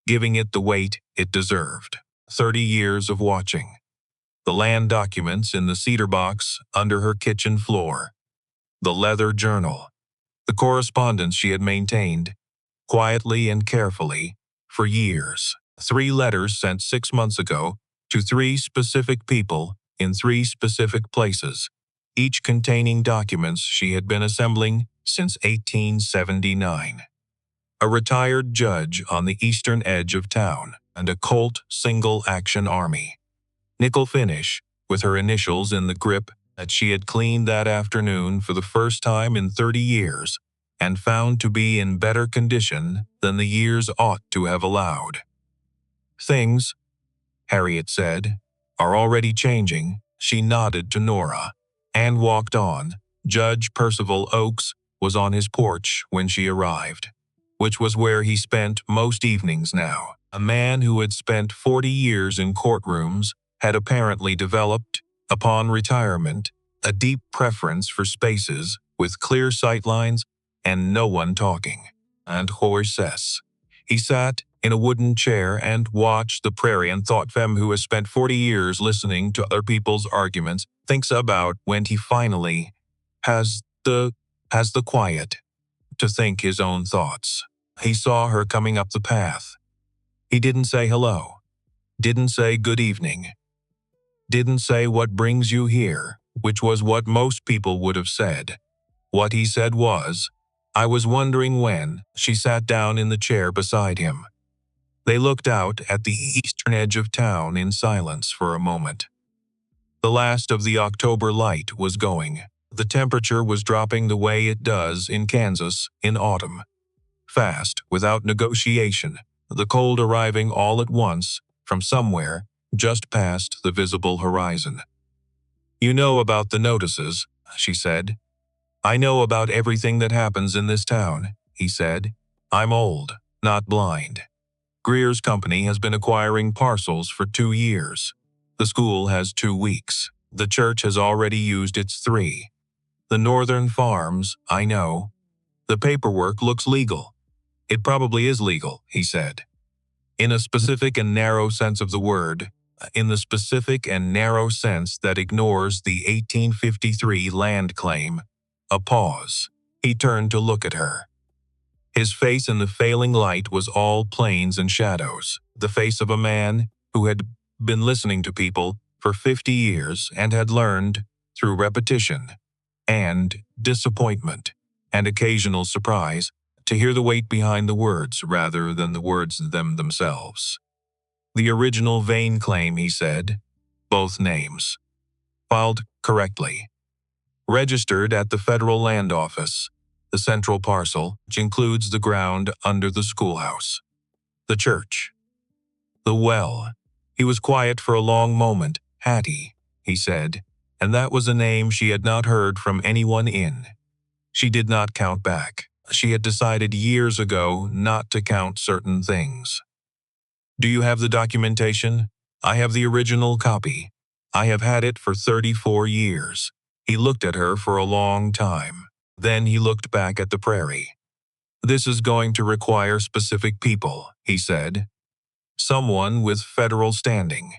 giving it the weight it deserved. 30 years of watching. The land documents in the cedar box under her kitchen floor. The leather journal. The correspondence she had maintained, quietly and carefully, for years. 3 letters sent 6 months ago to 3 specific people in 3 specific places, each containing documents she had been assembling since 1879. A retired judge on the eastern edge of town. and a Colt single-action army. Nickel finish, with her initials in the grip that she had cleaned that afternoon for the first time in 30 years, and found to be in better condition than the years ought to have allowed. "Things," Harriet said, "are already changing." She nodded to Nora and walked on. Judge Percival Oakes was on his porch when she arrived, which was where he spent most evenings now. A man who had spent 40 years in courtrooms had apparently developed, upon retirement, a deep preference for spaces with clear sightlines and no one talking. And horses. He sat in a wooden chair and watched the prairie and thought femme who has spent 40 years listening to other people's arguments thinks about when he finally has the quiet to think his own thoughts. He saw her coming up the path. He didn't say hello, didn't say good evening, didn't say what brings you here, which was what most people would have said. What he said was, "I was wondering when." She sat down in the chair beside him. They looked out at the eastern edge of town in silence for a moment. The last of the October light was going. The temperature was dropping the way it does in Kansas in autumn. Fast, without negotiation, the cold arriving all at once from somewhere just past the visible horizon. "You know about the notices," she said. "I know about everything that happens in this town," he said. "I'm old, not blind. Greer's company has been acquiring parcels for 2 years. The school has 2 weeks. The church has already used its 3. The northern farms, I know. The paperwork looks legal. It probably is legal," he said. "In a specific and narrow sense of the word, in the specific and narrow sense that ignores the 1853 land claim." A pause. He turned to look at her. His face in the failing light was all plains and shadows, the face of a man who had been listening to people for 50 years and had learned, through repetition and disappointment and occasional surprise, to hear the weight behind the words rather than the words themselves. "The original vein claim," he said. "Both names. Filed correctly. Registered at the Federal Land Office. The central parcel, which includes the ground under the schoolhouse. The church. The well." He was quiet for a long moment. "Hattie," he said, and that was a name she had not heard from anyone in. She did not count back. She had decided years ago not to count certain things. "Do you have the documentation?" "I have the original copy. I have had it for 34 years. He looked at her for a long time. Then he looked back at the prairie. "This is going to require specific people," he said. "Someone with federal standing.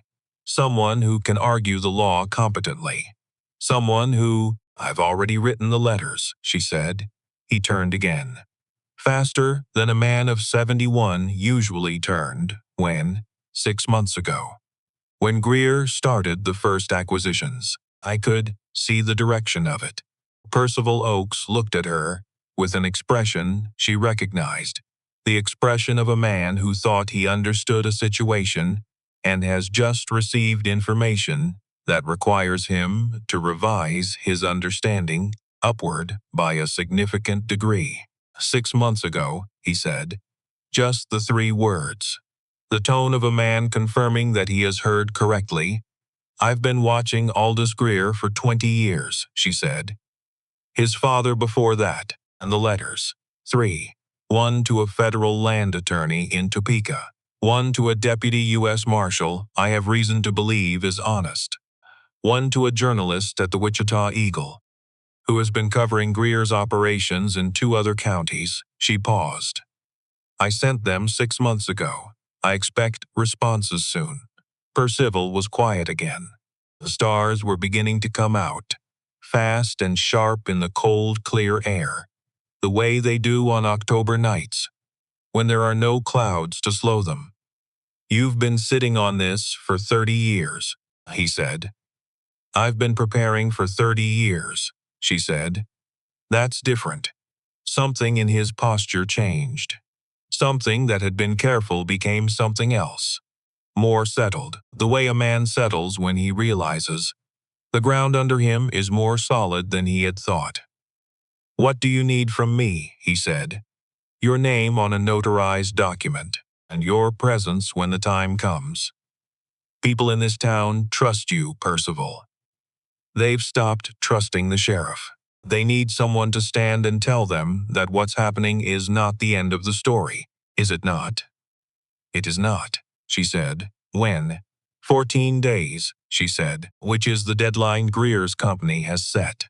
Someone who can argue the law competently. Someone who—" "I've already written the letters," she said. He turned again. Faster than a man of 71 usually turned when, 6 months ago, when Greer started the first acquisitions. I could see the direction of it. Percival Oakes looked at her with an expression she recognized, the expression of a man who thought he understood a situation and has just received information that requires him to revise his understanding upward by a significant degree. 6 months ago, he said, just the 3 words. The tone of a man confirming that he has heard correctly. "I've been watching Aldous Greer for 20 years, she said. "His father before that, and the letters. 3. One to a federal land attorney in Topeka. One to a deputy U.S. Marshal I have reason to believe is honest. One to a journalist at the Wichita Eagle, who has been covering Greer's operations in 2 other counties." She paused. "I sent them 6 months ago. I expect responses soon." Percival was quiet again. The stars were beginning to come out, fast and sharp in the cold, clear air, the way they do on October nights, when there are no clouds to slow them. "You've been sitting on this for 30 years, he said. "I've been preparing for 30 years, she said. That's different. Something in his posture changed. Something that had been careful became something else. more settled, the way a man settles when he realizes the ground under him is more solid than he had thought. "What do you need from me?" he said. "Your name on a notarized document, and your presence when the time comes. People in this town trust you, Percival. They've stopped trusting the sheriff. They need someone to stand and tell them that what's happening is not the end of the story, is it not?" "It is not," she said. "When?" "14 days," she said, "which is the deadline Greer's company has set,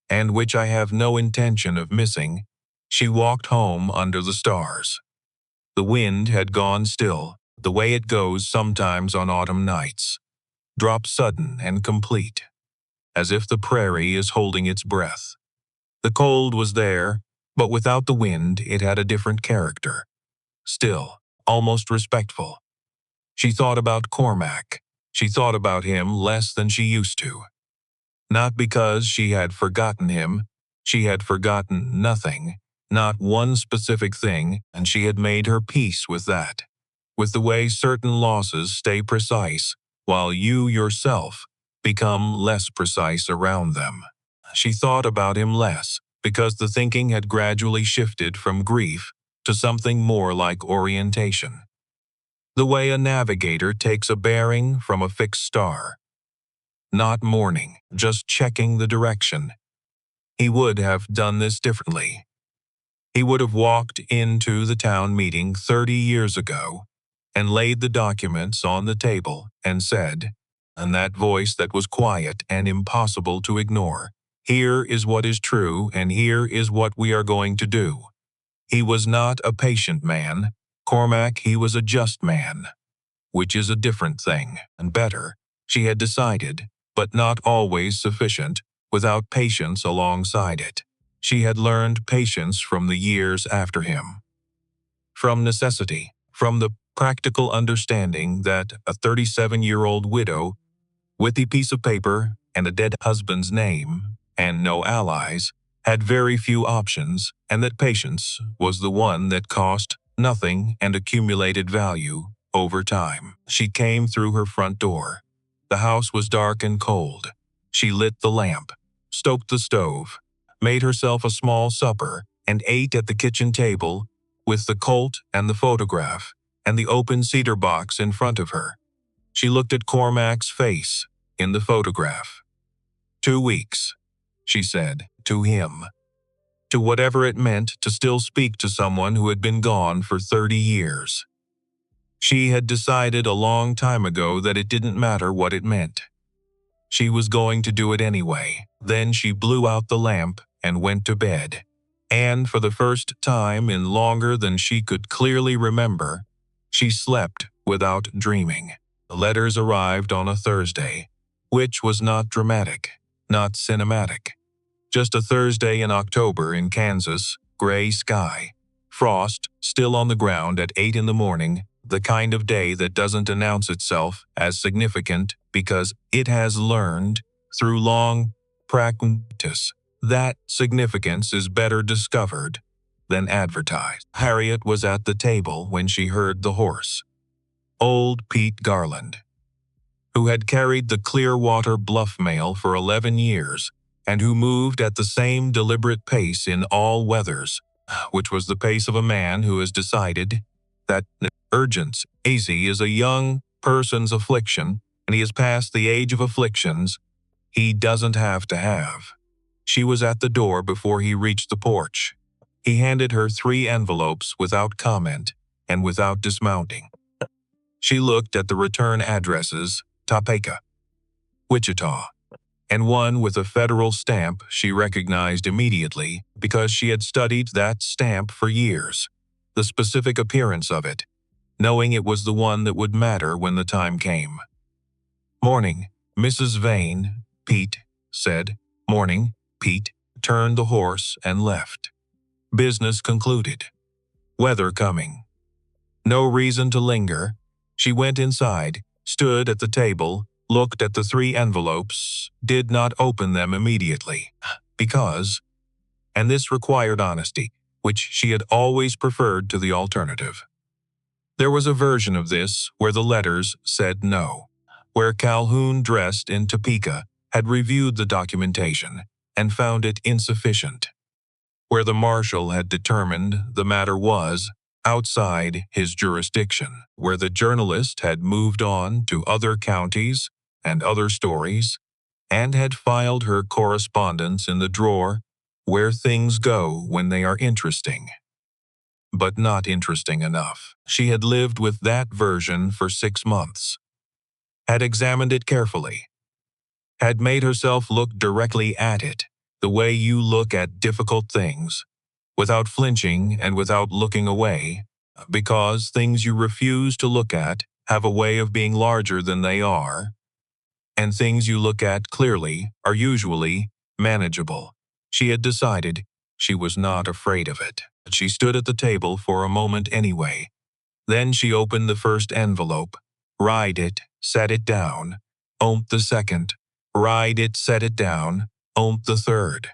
and which I have no intention of missing." She walked home under the stars. The wind had gone still, the way it goes sometimes on autumn nights, drop sudden and complete, as if the prairie is holding its breath. The cold was there, but without the wind it had a different character, still, almost respectful. She thought about Cormac. She thought about him less than she used to. Not because she had forgotten him. She had forgotten nothing, not one specific thing, and she had made her peace with that, with the way certain losses stay precise, while you yourself become less precise around them. She thought about him less, because the thinking had gradually shifted from grief to something more like orientation. The way a navigator takes a bearing from a fixed star. Not mourning, just checking the direction. He would have done this differently. He would have walked into the town meeting 30 years ago and laid the documents on the table and said, in that voice that was quiet and impossible to ignore, "Here is what is true, and here is what we are going to do." He was not a patient man. Cormac, he was a just man, which is a different thing, and better, she had decided, but not always sufficient, without patience alongside it. She had learned patience from the years after him. From necessity, from the practical understanding that a 37-year-old widow, with a piece of paper and a dead husband's name, and no allies, had very few options, and that patience was the one that cost nothing and accumulated value over time. She came through her front door. The house was dark and cold. She lit the lamp, stoked the stove, made herself a small supper, and ate at the kitchen table with the Colt and the photograph and the open cedar box in front of her. She looked at Cormac's face in the photograph. 2 weeks, she said, to him. To whatever it meant to still speak to someone who had been gone for 30 years. She had decided a long time ago that it didn't matter what it meant. She was going to do it anyway. Then she blew out the lamp and went to bed. And for the first time in longer than she could clearly remember, she slept without dreaming. The letters arrived on a Thursday, which was not dramatic, not cinematic. Just a Thursday in October in Kansas, gray sky. Frost still on the ground at 8 in the morning, the kind of day that doesn't announce itself as significant because it has learned, through long practice, that significance is better discovered than advertised. Harriet was at the table when she heard the horse. Old Pete Garland, who had carried the Clearwater Bluff mail for 11 years, and who moved at the same deliberate pace in all weathers, which was the pace of a man who has decided that urgency is a young person's affliction, and he has passed the age of afflictions he doesn't have to have. She was at the door before he reached the porch. He handed her 3 envelopes without comment and without dismounting. She looked at the return addresses, Topeka, Wichita, and one with a federal stamp she recognized immediately because she had studied that stamp for years, the specific appearance of it, knowing it was the one that would matter when the time came. "Morning, Mrs. Vane," Pete said. "Morning," Pete turned the horse and left. Business concluded. Weather coming. No reason to linger. She went inside, stood at the table, looked at the 3 envelopes, did not open them immediately, because, and this required honesty, which she had always preferred to the alternative. There was a version of this where the letters said no, where Calhoun, dressed in Topeka, had reviewed the documentation and found it insufficient, where the marshal had determined the matter was outside his jurisdiction, where the journalist had moved on to other counties and other stories, and had filed her correspondence in the drawer where things go when they are interesting, but not interesting enough. She had lived with that version for 6 months, had examined it carefully, had made herself look directly at it, the way you look at difficult things, without flinching and without looking away, because things you refuse to look at have a way of being larger than they are, and things you look at clearly are usually manageable. She had decided she was not afraid of it. She stood at the table for a moment anyway. Then she opened the first envelope, read it, set it down, opened the second, read it, set it down, opened the third.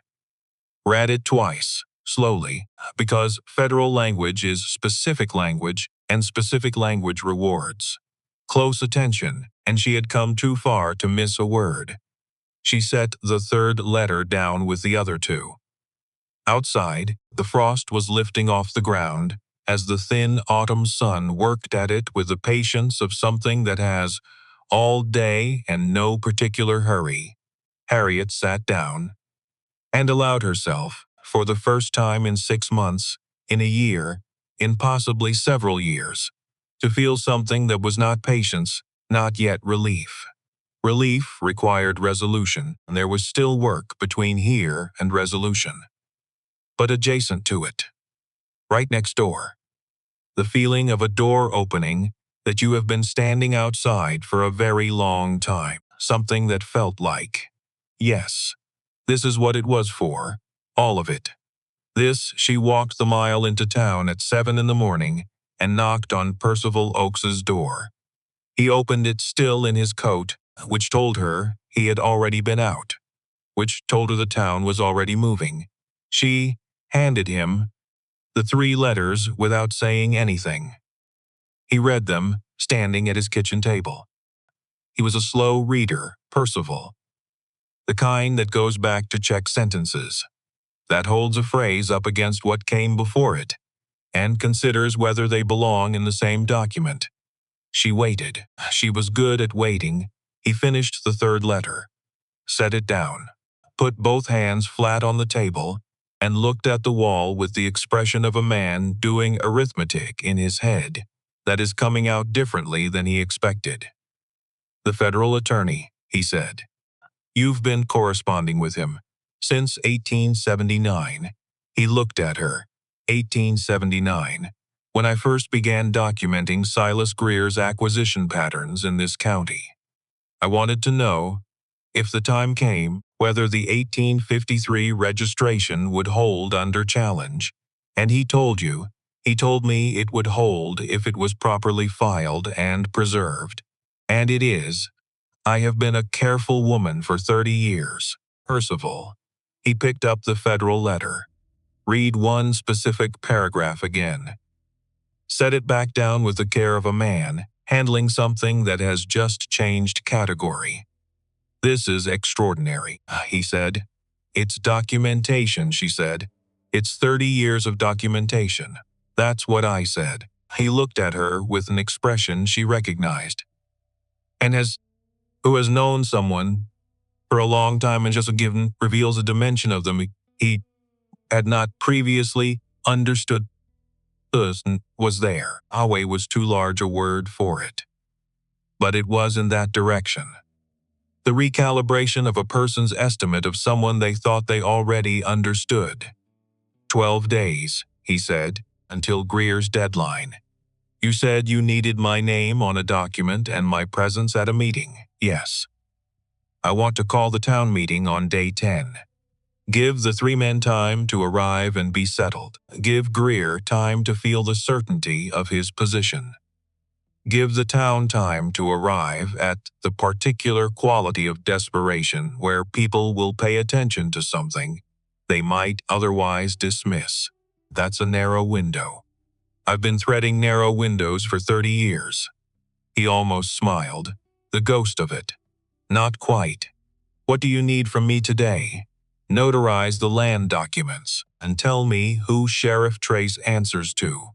Read it twice, slowly, because federal language is specific language and specific language rewards close attention, and she had come too far to miss a word. She set the third letter down with the other two. Outside, the frost was lifting off the ground as the thin autumn sun worked at it with the patience of something that has all day and no particular hurry. Harriet sat down and allowed herself, for the first time in 6 months, in a year, in possibly several years, to feel something that was not patience, not yet relief. Relief required resolution, and there was still work between here and resolution. But adjacent to it, right next door, the feeling of a door opening that you have been standing outside for a very long time, something that felt like, yes, this is what it was for, all of it. This, she walked the mile into town at 7 in the morning and knocked on Percival Oakes's door. He opened it still in his coat, which told her he had already been out, which told her the town was already moving. She handed him the 3 letters without saying anything. He read them, standing at his kitchen table. He was a slow reader, Percival, the kind that goes back to check sentences, that holds a phrase up against what came before it, and considers whether they belong in the same document. She waited. She was good at waiting. He finished the third letter, set it down, put both hands flat on the table, and looked at the wall with the expression of a man doing arithmetic in his head that is coming out differently than he expected. "The federal attorney," he said. "You've been corresponding with him since 1879. He looked at her. 1879, when I first began documenting Silas Greer's acquisition patterns in this county. I wanted to know, if the time came, whether the 1853 registration would hold under challenge. And he told me it would hold if it was properly filed and preserved. And it is. I have been a careful woman for 30 years. Percival." He picked up the federal letter. Read one specific paragraph again. Set it back down with the care of a man handling something that has just changed category. "This is extraordinary," he said. "It's documentation," she said. "It's 30 years of documentation." "That's what I said." He looked at her with an expression she recognized. "And who has known someone for a long time and just given reveals a dimension of them he had not previously understood was there." Awe was too large a word for it. But it was in that direction. The recalibration of a person's estimate of someone they thought they already understood. 12 days, he said, until Greer's deadline. "You said you needed my name on a document and my presence at a meeting." "Yes. I want to call the town meeting on day 10. Give the 3 men time to arrive and be settled. Give Greer time to feel the certainty of his position. Give the town time to arrive at the particular quality of desperation where people will pay attention to something they might otherwise dismiss. That's a narrow window. I've been threading narrow windows for 30 years. He almost smiled. The ghost of it. Not quite. What do you need from me today? Notarize the land documents and tell me who Sheriff Trace answers to.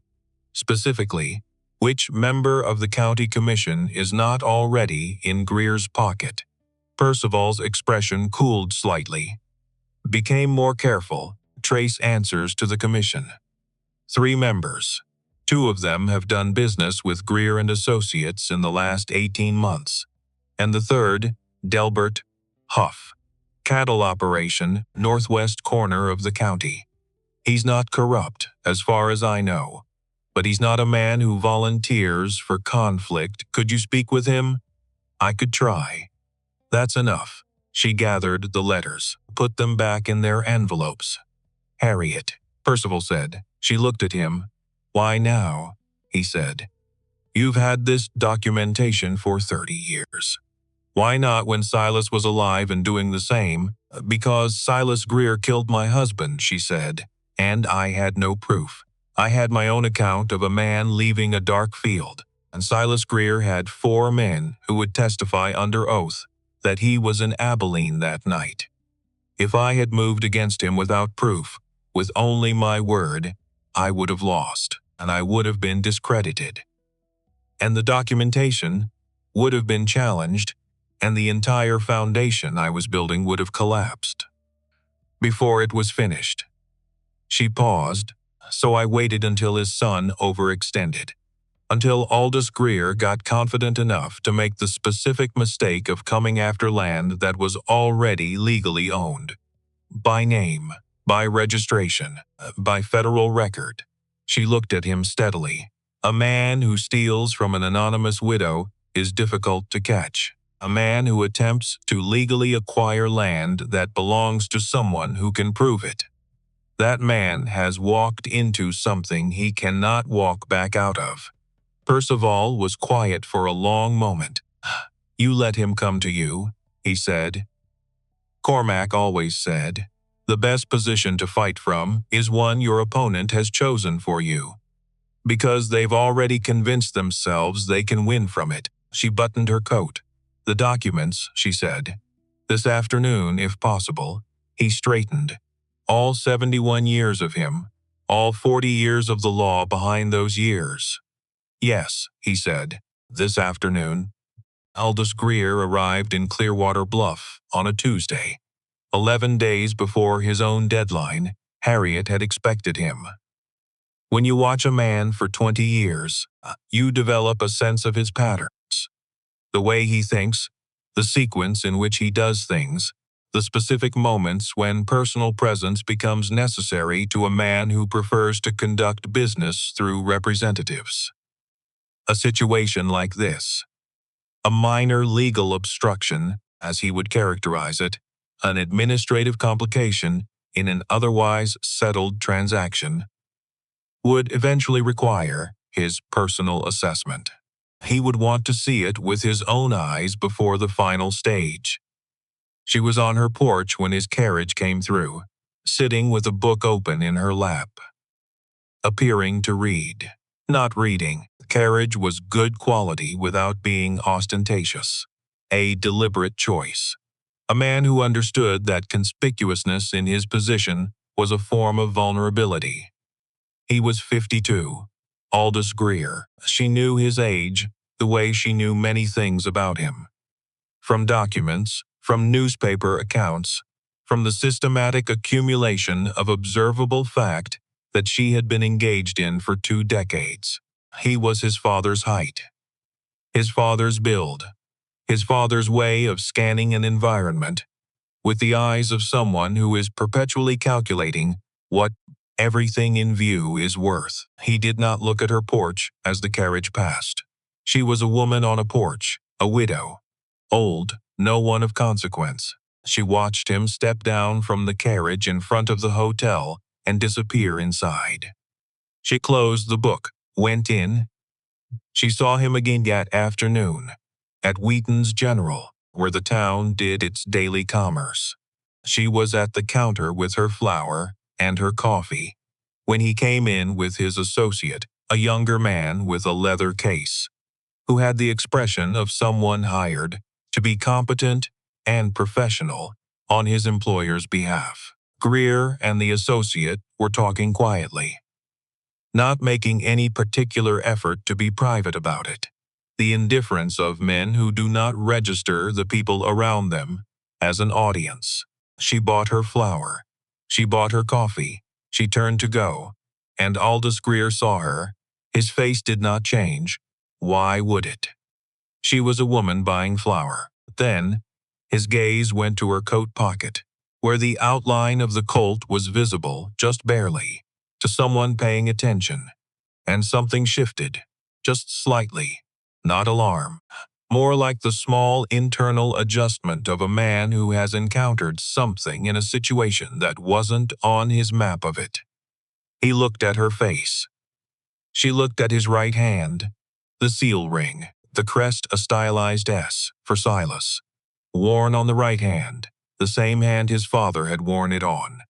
Specifically, which member of the county commission is not already in Greer's pocket. Percival's expression cooled slightly. Became more careful. Trace answers to the commission. 3 members. 2 of them have done business with Greer and Associates in the last 18 months. And the third, Delbert Huff. Cattle operation, northwest corner of the county. He's not corrupt, as far as I know. But he's not a man who volunteers for conflict. Could you speak with him? I could try. That's enough. She gathered the letters, put them back in their envelopes. Harriet, Percival said. She looked at him. Why now? He said. You've had this documentation for 30 years. Why not when Silas was alive and doing the same? Because Silas Greer killed my husband, she said, and I had no proof. I had my own account of a man leaving a dark field, and Silas Greer had 4 men who would testify under oath that he was in Abilene that night. If I had moved against him without proof, with only my word, I would have lost, and I would have been discredited. And the documentation would have been challenged, and the entire foundation I was building would have collapsed. Before it was finished. She paused, so I waited until his son overextended, until Aldous Greer got confident enough to make the specific mistake of coming after land that was already legally owned. By name, by registration, by federal record. She looked at him steadily. A man who steals from an anonymous widow is difficult to catch. A man who attempts to legally acquire land that belongs to someone who can prove it. That man has walked into something he cannot walk back out of. Percival was quiet for a long moment. You let him come to you, he said. Cormac always said, the best position to fight from is one your opponent has chosen for you. Because they've already convinced themselves they can win from it. She buttoned her coat. The documents, she said. This afternoon, if possible. He straightened. All 71 years of him. All 40 years of the law behind those years. Yes, he said. This afternoon. Aldous Greer arrived in Clearwater Bluff on a Tuesday. 11 days before his own deadline, Harriet had expected him. When you watch a man for 20 years, you develop a sense of his patterns. The way he thinks, the sequence in which he does things, the specific moments when personal presence becomes necessary to a man who prefers to conduct business through representatives. A situation like this. A minor legal obstruction, as he would characterize it, an administrative complication in an otherwise settled transaction, would eventually require his personal assessment. He would want to see it with his own eyes before the final stage. She was on her porch when his carriage came through, sitting with a book open in her lap. Appearing to read. Not reading. The carriage was good quality without being ostentatious. A deliberate choice. A man who understood that conspicuousness in his position was a form of vulnerability. He was 52. Aldous Greer. She knew his age, the way she knew many things about him. From documents, from newspaper accounts, from the systematic accumulation of observable fact that she had been engaged in for 2 decades. He was his father's height. His father's build. His father's way of scanning an environment, with the eyes of someone who is perpetually calculating what everything in view is worth. He did not look at her porch as the carriage passed. She was a woman on a porch, a widow. Old, no one of consequence. She watched him step down from the carriage in front of the hotel and disappear inside. She closed the book, went in. She saw him again that afternoon, at Wheaton's General, where the town did its daily commerce. She was at the counter with her flour and her coffee, when he came in with his associate, a younger man with a leather case, who had the expression of someone hired to be competent and professional on his employer's behalf. Greer and the associate were talking quietly, not making any particular effort to be private about it. The indifference of men who do not register the people around them as an audience. She bought her flour. She bought her coffee. She turned to go, and Aldous Greer saw her. His face did not change. Why would it? She was a woman buying flour. Then, his gaze went to her coat pocket, where the outline of the Colt was visible just barely, to someone paying attention. And something shifted, just slightly. Not alarm. More like the small internal adjustment of a man who has encountered something in a situation that wasn't on his map of it. He looked at her face. She looked at his right hand, the seal ring, the crest a stylized S for Silas, worn on the right hand, the same hand his father had worn it on.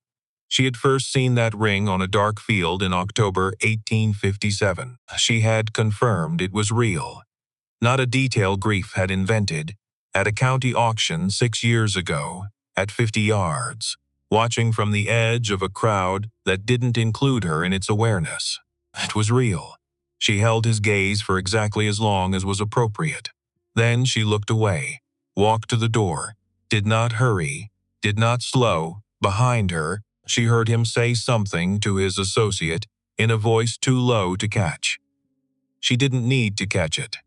She had first seen that ring on a dark field in October 1857. She had confirmed it was real, not a detail Grief had invented, at a county auction 6 years ago, at 50 yards, watching from the edge of a crowd that didn't include her in its awareness. It was real. She held his gaze for exactly as long as was appropriate. Then she looked away, walked to the door, did not hurry, did not slow. Behind her, she heard him say something to his associate in a voice too low to catch. She didn't need to catch it.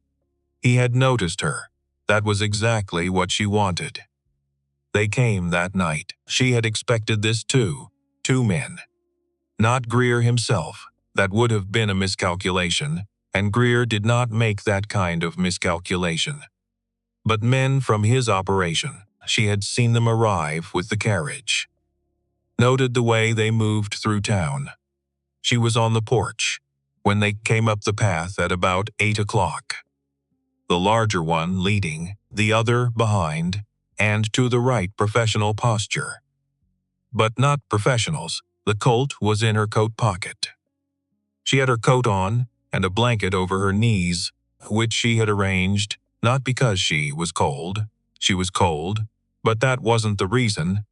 He had noticed her. That was exactly what she wanted. They came that night. She had expected this too. 2 men. Not Greer himself. That would have been a miscalculation, and Greer did not make that kind of miscalculation. But men from his operation. She had seen them arrive with the carriage. Noted the way they moved through town. She was on the porch when they came up the path at about 8 o'clock. The larger one leading, the other behind, and to the right professional posture. But not professionals. The Colt was in her coat pocket. She had her coat on and a blanket over her knees, which she had arranged, not because she was cold, but that wasn't the reason,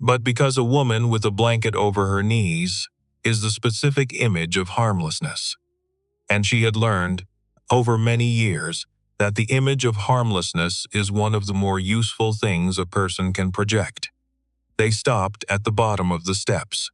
but because a woman with a blanket over her knees is the specific image of harmlessness. And she had learned, over many years, that the image of harmlessness is one of the more useful things a person can project. They stopped at the bottom of the steps.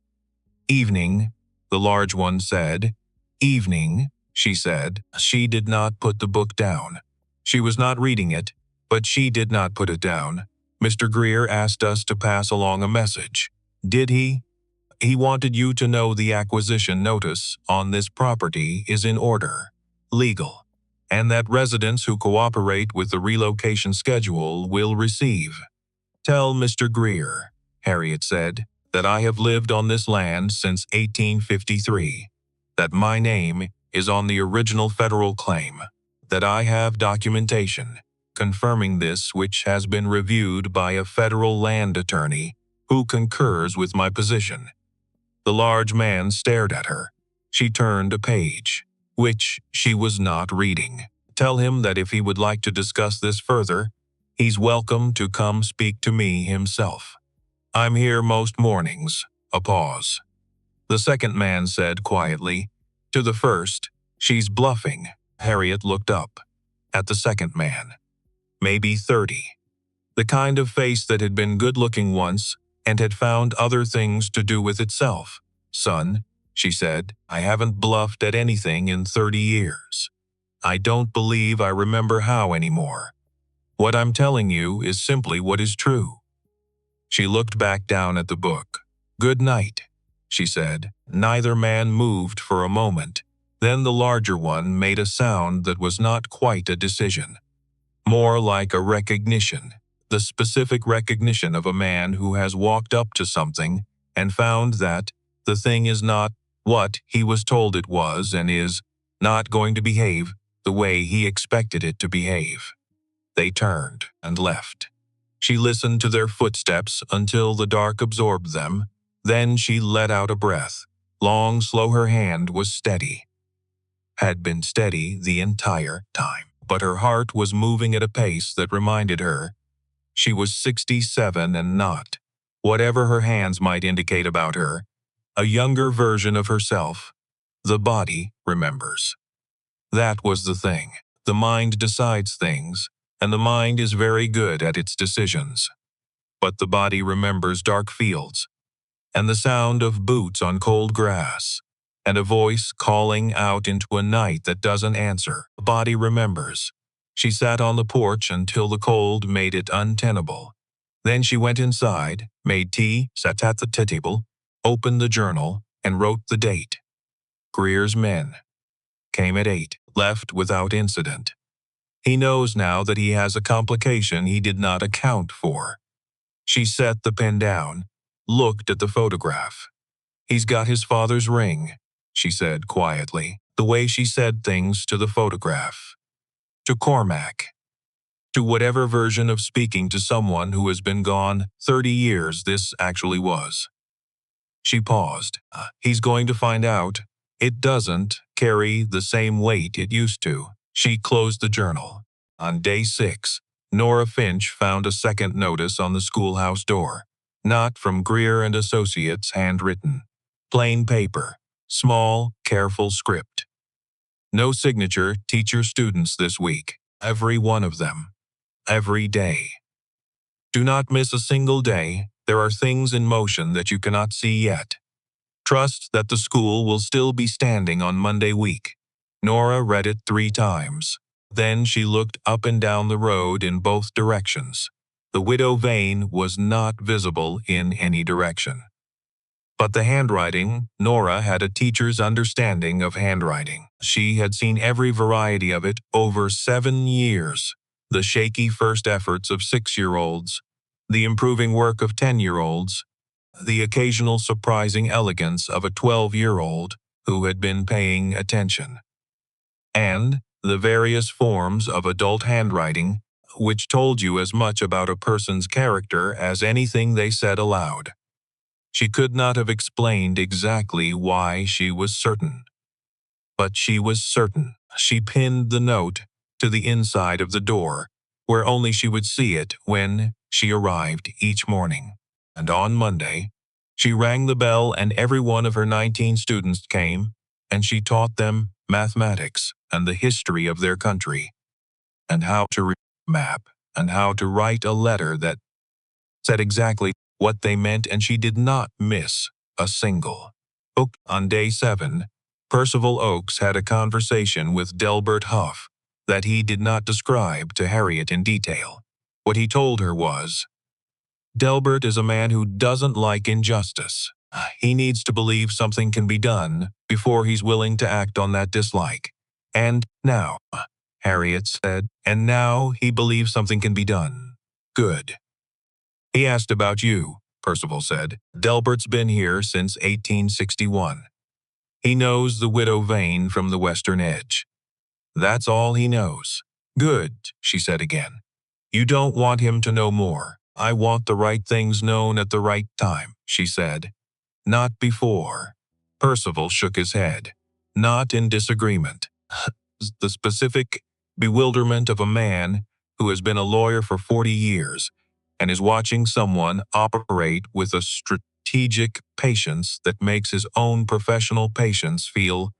"Evening," the large one said. "Evening," she said. She did not put the book down. She was not reading it, but she did not put it down. "Mr. Greer asked us to pass along a message." "Did he?" "He wanted you to know the acquisition notice on this property is in order, legal, and that residents who cooperate with the relocation schedule will receive." "Tell Mr. Greer," Harriet said, "that I have lived on this land since 1853, that my name is on the original federal claim, that I have documentation confirming this which has been reviewed by a federal land attorney who concurs with my position." The large man stared at her. She turned a page, which she was not reading. "Tell him that if he would like to discuss this further, he's welcome to come speak to me himself. I'm here most mornings." A pause. The second man said quietly, to the first, "She's bluffing." Harriet looked up at the second man. Maybe 30. The kind of face that had been good-looking once and had found other things to do with itself. "Son," she said, "I haven't bluffed at anything in 30 years. I don't believe I remember how anymore. What I'm telling you is simply what is true." She looked back down at the book. "Good night," she said. Neither man moved for a moment. Then the larger one made a sound that was not quite a decision. More like a recognition, the specific recognition of a man who has walked up to something and found that the thing is not what he was told it was and is not going to behave the way he expected it to behave. They turned and left. She listened to their footsteps until the dark absorbed them. Then she let out a breath. Long, slow, her hand was steady. had been steady the entire time, but her heart was moving at a pace that reminded her she was 67 and not, whatever her hands might indicate about her, a younger version of herself. The body remembers. That was the thing. The mind decides things, and the mind is very good at its decisions. But the body remembers dark fields, and the sound of boots on cold grass, and a voice calling out into a night that doesn't answer. The body remembers. She sat on the porch until the cold made it untenable. Then she went inside, made tea, sat at the tea table, opened the journal, and wrote the date. Greer's men came at 8, left without incident. He knows now that he has a complication he did not account for. She set the pen down, looked at the photograph. He's got his father's ring, she said quietly, the way she said things to the photograph. To Cormac. To whatever version of speaking to someone who has been gone 30 years this actually was. She paused. He's going to find out. It doesn't carry the same weight it used to. She closed the journal. On day 6, Nora Finch found a second notice on the schoolhouse door. Not from Greer and Associates, handwritten. Plain paper. Small, careful script. No signature, teacher students this week. Every one of them. Every day. Do not miss a single day. There are things in motion that you cannot see yet. Trust that the school will still be standing on Monday week. Nora read it 3 times. Then she looked up and down the road in both directions. The Widow Vane was not visible in any direction. But the handwriting, Nora had a teacher's understanding of handwriting. She had seen every variety of it over 7 years. The shaky first efforts of 6-year-olds, the improving work of 10-year-olds, the occasional surprising elegance of a 12-year-old who had been paying attention, and the various forms of adult handwriting which told you as much about a person's character as anything they said aloud. She could not have explained exactly why she was certain. But she was certain. She pinned the note to the inside of the door, where only she would see it when she arrived each morning. And on Monday, she rang the bell and every one of her 19 students came, and she taught them mathematics and the history of their country, and how to read a map, and how to write a letter that said exactly what they meant, and she did not miss a single. On day 7, Percival Oakes had a conversation with Delbert Huff that he did not describe to Harriet in detail. What he told her was, Delbert is a man who doesn't like injustice. He needs to believe something can be done before he's willing to act on that dislike. And now, Harriet said, and now he believes something can be done. Good. He asked about you, Percival said. Delbert's been here since 1861. He knows the Widow Vane from the western edge. That's all he knows. Good, she said again. You don't want him to know more. I want the right things known at the right time, she said. Not before. Percival shook his head. Not in disagreement. The specific bewilderment of a man who has been a lawyer for 40 years and is watching someone operate with a strategic patience that makes his own professional patience feel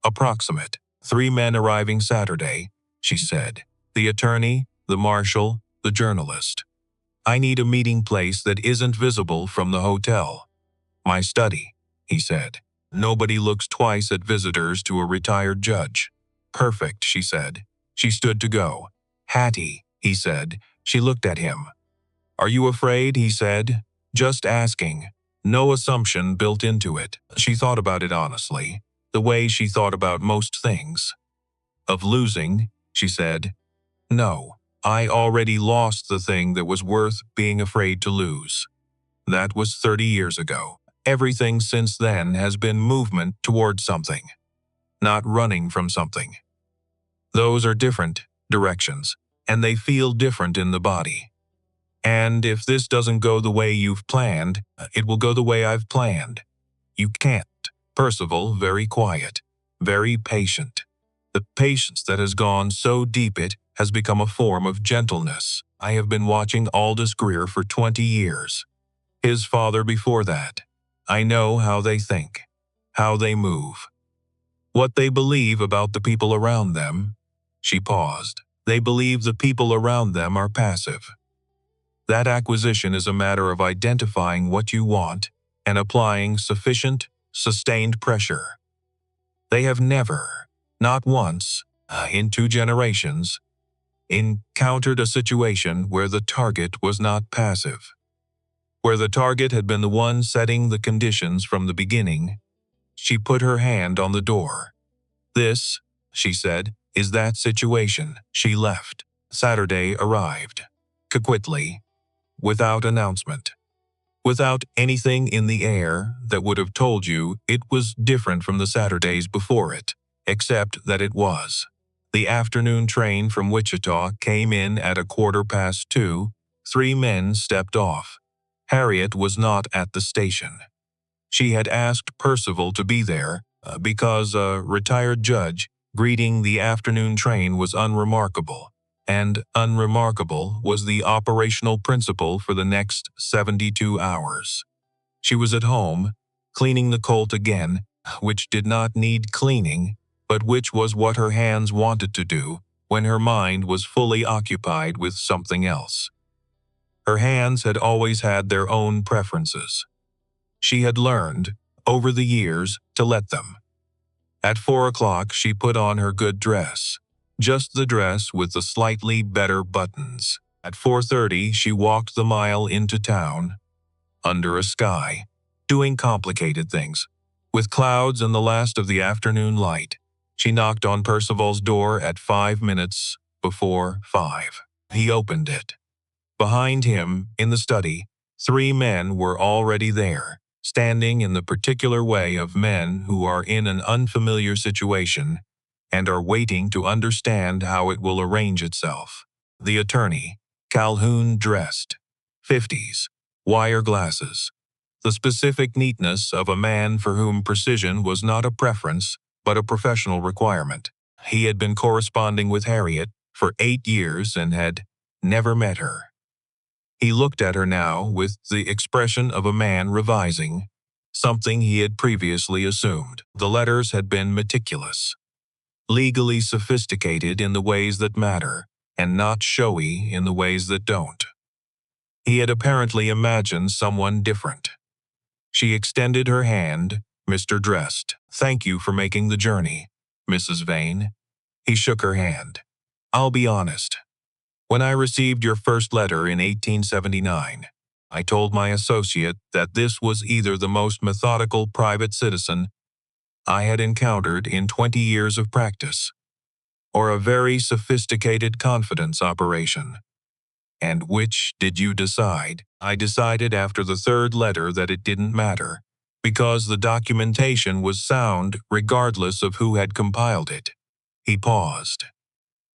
approximate. 3 men arriving Saturday, she said. The attorney, the marshal, the journalist. I need a meeting place that isn't visible from the hotel. My study, he said. Nobody looks twice at visitors to a retired judge. Perfect, she said. She stood to go. Hattie, he said. She looked at him. Are you afraid, he said. Just asking. No assumption built into it. She thought about it honestly, the way she thought about most things. Of losing, she said. No, I already lost the thing that was worth being afraid to lose. That was 30 years ago. Everything since then has been movement toward something, not running from something. Those are different directions, and they feel different in the body. And if this doesn't go the way you've planned, it will go the way I've planned. You can't. Percival, very quiet, very patient. The patience that has gone so deep it has become a form of gentleness. I have been watching Aldous Greer for 20 years. His father before that. I know how they think, how they move, what they believe about the people around them. She paused. They believe the people around them are passive. That acquisition is a matter of identifying what you want and applying sufficient, sustained pressure. They have never, not once, in 2 generations, encountered a situation where the target was not passive, where the target had been the one setting the conditions from the beginning. She put her hand on the door. This, she said, is that situation. She left. Saturday arrived. Quickly, without announcement. Without anything in the air that would have told you it was different from the Saturdays before it, except that it was. The afternoon train from Wichita came in at 2:15. 3 men stepped off. Harriet was not at the station. She had asked Percival to be there because a retired judge greeting the afternoon train was unremarkable, and unremarkable was the operational principle for the next 72 hours. She was at home, cleaning the Colt again, which did not need cleaning, but which was what her hands wanted to do when her mind was fully occupied with something else. Her hands had always had their own preferences. She had learned, over the years, to let them. At 4 o'clock she put on her good dress, just the dress with the slightly better buttons. At 4:30 she walked the mile into town, under a sky, doing complicated things, with clouds and the last of the afternoon light. She knocked on Percival's door at 5 minutes before 5. He opened it. Behind him, in the study, 3 men were already there, standing in the particular way of men who are in an unfamiliar situation and are waiting to understand how it will arrange itself. The attorney, Calhoun dressed, 50s, wire glasses, the specific neatness of a man for whom precision was not a preference but a professional requirement. He had been corresponding with Harriet for 8 years and had never met her. He looked at her now with the expression of a man revising something he had previously assumed. The letters had been meticulous, legally sophisticated in the ways that matter, and not showy in the ways that don't. He had apparently imagined someone different. She extended her hand. Mr. Dressed. Thank you for making the journey, Mrs. Vane. He shook her hand. I'll be honest. When I received your first letter in 1879, I told my associate that this was either the most methodical private citizen I had encountered in 20 years of practice, or a very sophisticated confidence operation. And which did you decide? I decided after the 3rd letter that it didn't matter, because the documentation was sound regardless of who had compiled it. He paused.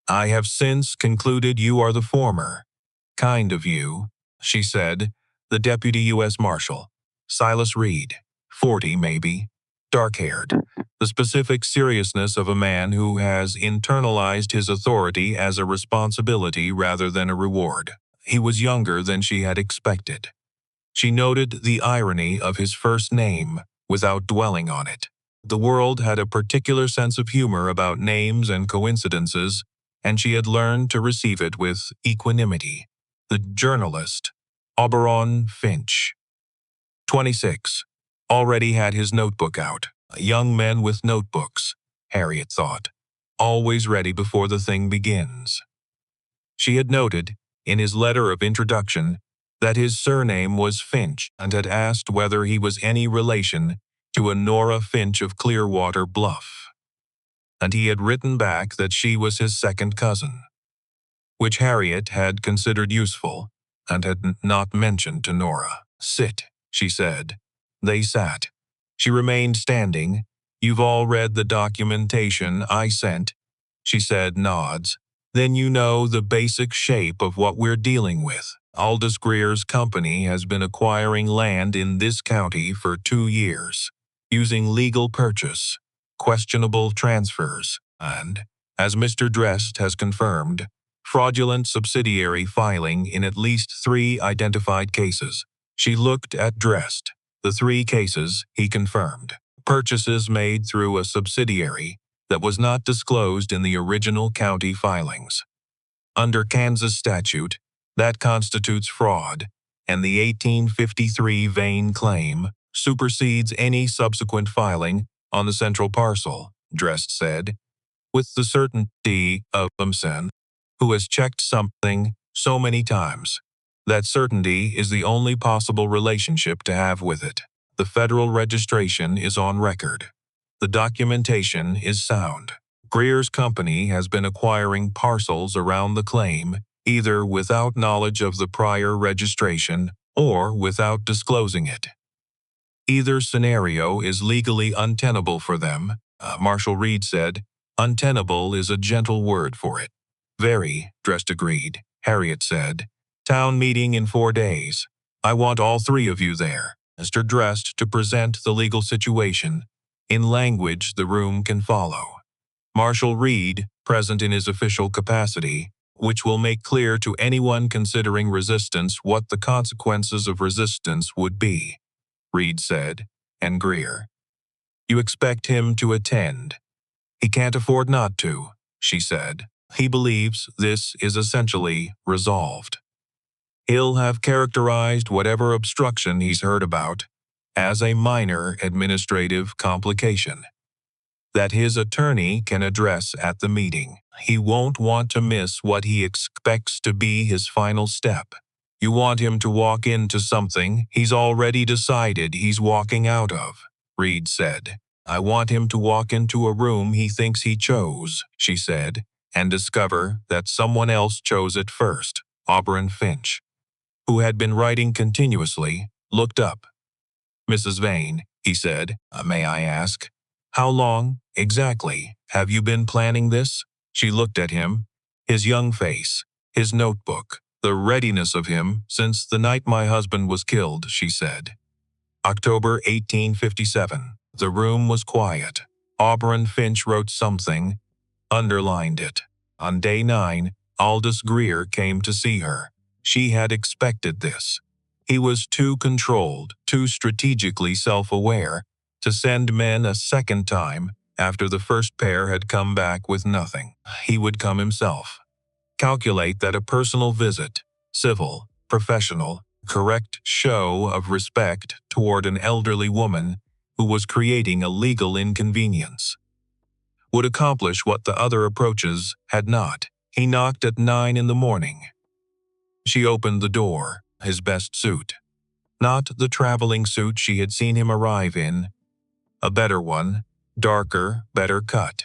I have since concluded you are the former. Kind of you, she said, the Deputy U.S. Marshal, Silas Reed, 40 maybe, dark-haired, the specific seriousness of a man who has internalized his authority as a responsibility rather than a reward. He was younger than she had expected. She noted the irony of his first name without dwelling on it. The world had a particular sense of humor about names and coincidences, and she had learned to receive it with equanimity. The journalist, Oberon Finch, 26, already had his notebook out. Young men with notebooks, Harriet thought, always ready before the thing begins. She had noted, in his letter of introduction, that his surname was Finch and had asked whether he was any relation to a Nora Finch of Clearwater Bluff. And he had written back that she was his second cousin, which Harriet had considered useful and had not mentioned to Nora. Sit, she said. They sat. She remained standing. You've all read the documentation I sent, she said, nods. Then you know the basic shape of what we're dealing with. Aldous Greer's company has been acquiring land in this county for 2 years, using legal purchase, questionable transfers, and As Mr. Drest has confirmed, fraudulent subsidiary filing in at least 3 identified cases. She looked at Drest. The 3 cases, he confirmed. Purchases made through a subsidiary that was not disclosed in the original county filings. Under Kansas statute, that constitutes fraud, and the 1853 Vane claim supersedes any subsequent filing on the central parcel, Drest said, with the certainty of Thompson, who has checked something so many times. That certainty is the only possible relationship to have with it. The federal registration is on record. The documentation is sound. Greer's company has been acquiring parcels around the claim, either without knowledge of the prior registration or without disclosing it. Either scenario is legally untenable for them, Marshall Reed said. Untenable is a gentle word for it. Very, Drest agreed. Harriet said, town meeting in 4 days. I want all 3 of you there. Mr. Drest to present the legal situation, in language the room can follow. Marshall Reed, present in his official capacity, which will make clear to anyone considering resistance what the consequences of resistance would be, Reed said, and Greer. You expect him to attend. He can't afford not to, she said. He believes this is essentially resolved. He'll have characterized whatever obstruction he's heard about as a minor administrative complication that his attorney can address at the meeting. He won't want to miss what he expects to be his final step. You want him to walk into something he's already decided he's walking out of, Reed said. I want him to walk into a room he thinks he chose, she said, and discover that someone else chose it first. Auburn Finch, who had been writing continuously, looked up. Mrs. Vane, he said, may I ask, how long, exactly, have you been planning this? She looked at him, his young face, his notebook, the readiness of him since the night my husband was killed, she said. October 1857. The room was quiet. Auburn Finch wrote something, underlined it. On day 9, Aldous Greer came to see her. She had expected this. He was too controlled, too strategically self-aware, to send men a second time after the first pair had come back with nothing. He would come himself. Calculate that a personal visit, civil, professional, correct show of respect toward an elderly woman who was creating a legal inconvenience would accomplish what the other approaches had not. He knocked at 9 in the morning. She opened the door, his best suit. Not the traveling suit she had seen him arrive in. A better one, darker, better cut.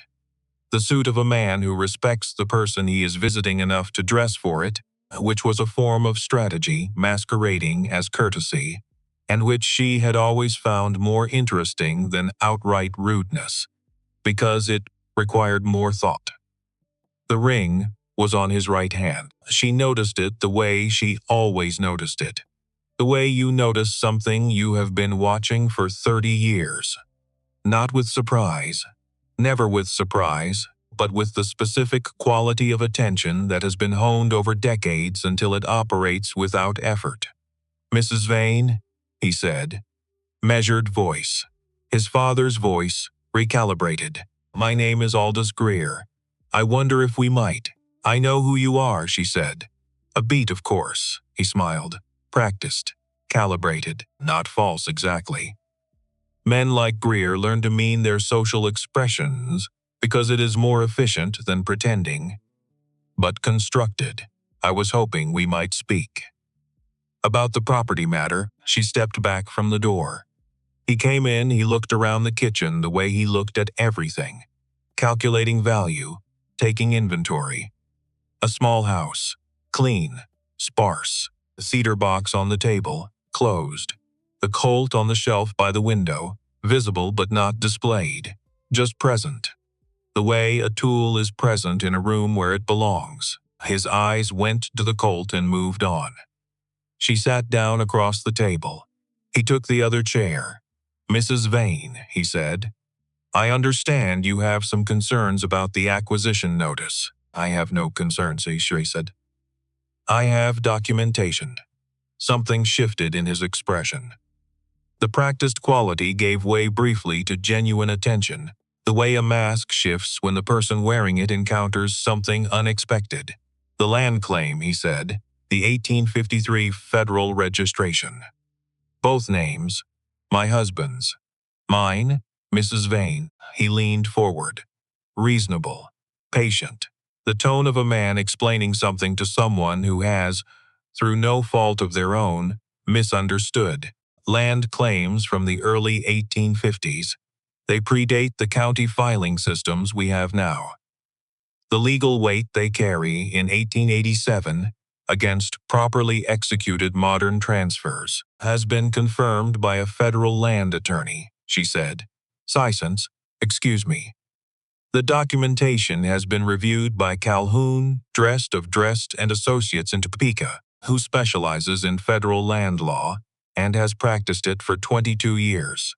The suit of a man who respects the person he is visiting enough to dress for it, which was a form of strategy masquerading as courtesy, and which she had always found more interesting than outright rudeness, because it required more thought. The ring was on his right hand. She noticed it the way she always noticed it. The way you notice something you have been watching for 30 years. Not with surprise, never with surprise, but with the specific quality of attention that has been honed over decades until it operates without effort. Mrs. Vane, he said. Measured voice. His father's voice, recalibrated. My name is Aldous Greer. I wonder if we might. I know who you are, she said. A beat, of course, he smiled. Practiced, calibrated, not false exactly. Men like Greer learn to mean their social expressions because it is more efficient than pretending. But constructed. I was hoping we might speak. About the property matter, she stepped back from the door. He came in, he looked around the kitchen the way he looked at everything. Calculating value, taking inventory. A small house, clean, sparse. The cedar box on the table, closed. The Colt on the shelf by the window, visible but not displayed, just present. The way a tool is present in a room where it belongs. His eyes went to the Colt and moved on. She sat down across the table. He took the other chair. Mrs. Vane, he said. I understand you have some concerns about the acquisition notice. I have no concerns, she said. I have documentation. Something shifted in his expression. The practiced quality gave way briefly to genuine attention, the way a mask shifts when the person wearing it encounters something unexpected. The land claim, he said, the 1853 federal registration. Both names, my husband's. Mine, Mrs. Vane. He leaned forward. Reasonable. Patient. The tone of a man explaining something to someone who has, through no fault of their own, misunderstood. Land claims from the early 1850s. They predate the county filing systems we have now. The legal weight they carry in 1887 against properly executed modern transfers has been confirmed by a federal land attorney, she said. Sysons, excuse me. The documentation has been reviewed by Calhoun, Drest of Drest and Associates in Topeka, who specializes in federal land law and has practiced it for 22 years.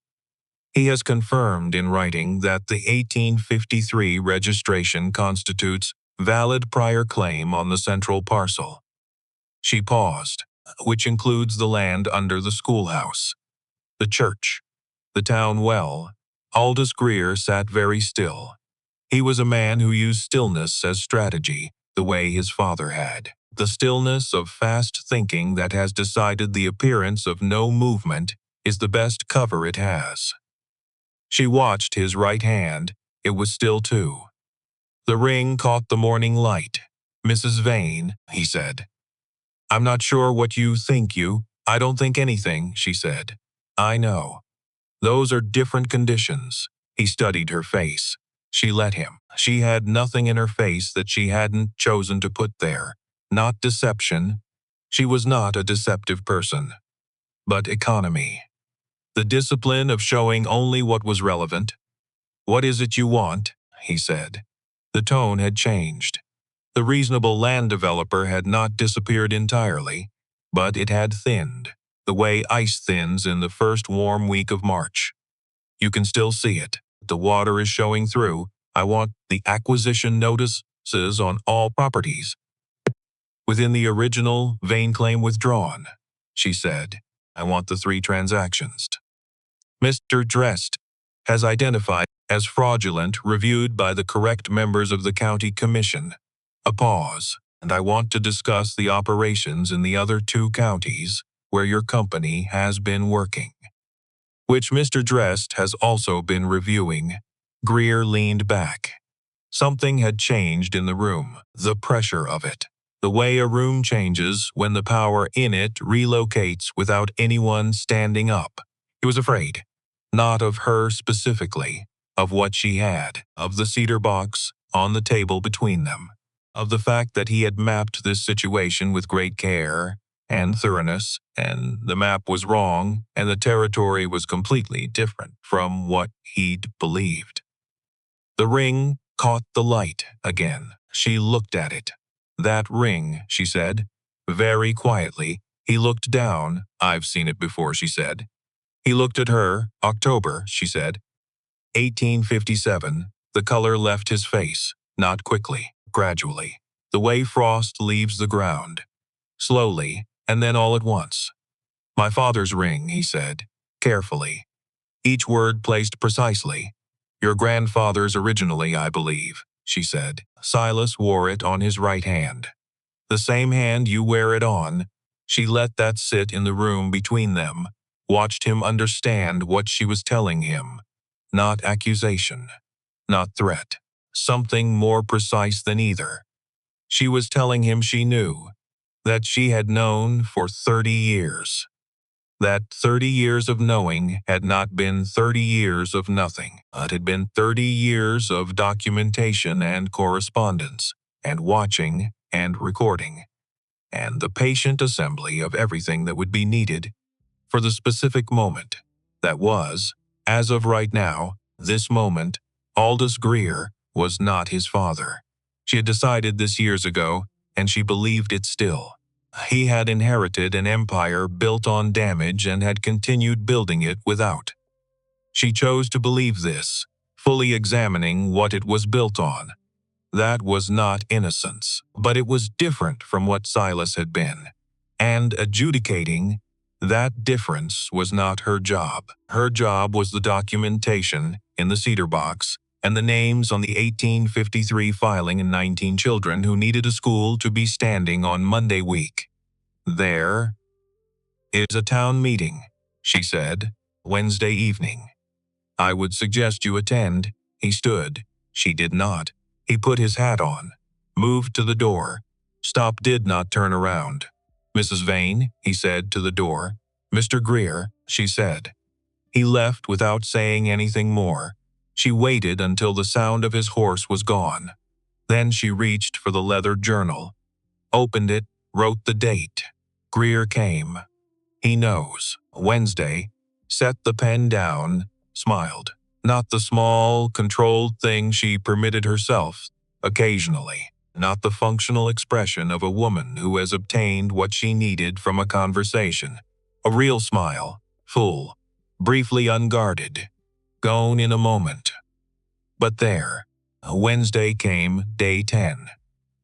He has confirmed in writing that the 1853 registration constitutes valid prior claim on the central parcel. She paused, which includes the land under the schoolhouse, the church, the town well. Aldous Greer sat very still. He was a man who used stillness as strategy, the way his father had. The stillness of fast thinking that has decided the appearance of no movement is the best cover it has. She watched his right hand. It was still too. The ring caught the morning light. Mrs. Vane, he said. I'm not sure what you think I don't think anything, she said. I know. Those are different conditions. He studied her face. She let him. She had nothing in her face that she hadn't chosen to put there. Not deception. She was not a deceptive person. But economy. The discipline of showing only what was relevant. What is it you want? He said. The tone had changed. The reasonable land developer had not disappeared entirely, but it had thinned, the way ice thins in the first warm week of March. You can still see it. The water is showing through. I want the acquisition notices on all properties. Within the original Vane claim withdrawn, she said. I want the 3 transactions. Mr. Drest has identified as fraudulent reviewed by the correct members of the county commission. A pause, and I want to discuss the operations in the other 2 counties where your company has been working, which Mr. Drest has also been reviewing. Greer leaned back. Something had changed in the room, the pressure of it, the way a room changes when the power in it relocates without anyone standing up. He was afraid, not of her specifically, of what she had, of the cedar box on the table between them, of the fact that he had mapped this situation with great care and thoroughness, and the map was wrong, and the territory was completely different from what he'd believed. The ring caught the light again. She looked at it. That ring, she said. Very quietly, he looked down. I've seen it before, she said. He looked at her. October, she said. 1857. The color left his face, not quickly, gradually, the way frost leaves the ground. Slowly, and then all at once. My father's ring, he said, carefully. Each word placed precisely. Your grandfather's originally, I believe, she said. Silas wore it on his right hand. The same hand you wear it on. She let that sit in the room between them, watched him understand what she was telling him. Not accusation, not threat. Something more precise than either. She was telling him she knew, that she had known for 30 years. That 30 years of knowing had not been 30 years of nothing. It had been 30 years of documentation and correspondence, and watching and recording, and the patient assembly of everything that would be needed for the specific moment that was, as of right now, this moment. Aldous Greer was not his father. She had decided this years ago, and she believed it still. He had inherited an empire built on damage and had continued building it without. She chose to believe this, fully examining what it was built on. That was not innocence, but it was different from what Silas had been. And adjudicating that difference was not her job. Her job was the documentation in the cedar box and the names on the 1853 filing and 19 children who needed a school to be standing on Monday week. There is a town meeting, she said, Wednesday evening. I would suggest you attend. He stood. She did not. He put his hat on, moved to the door, stopped, did not turn around. Mrs. Vane, he said to the door. Mr. Greer, she said. He left without saying anything more. She waited until the sound of his horse was gone. Then she reached for the leather journal, opened it, wrote the date. Greer came. He knows. Wednesday. Set the pen down, smiled. Not the small, controlled thing she permitted herself, occasionally. Not the functional expression of a woman who has obtained what she needed from a conversation. A real smile, full, briefly unguarded, gone in a moment. But there, Wednesday came, day 10,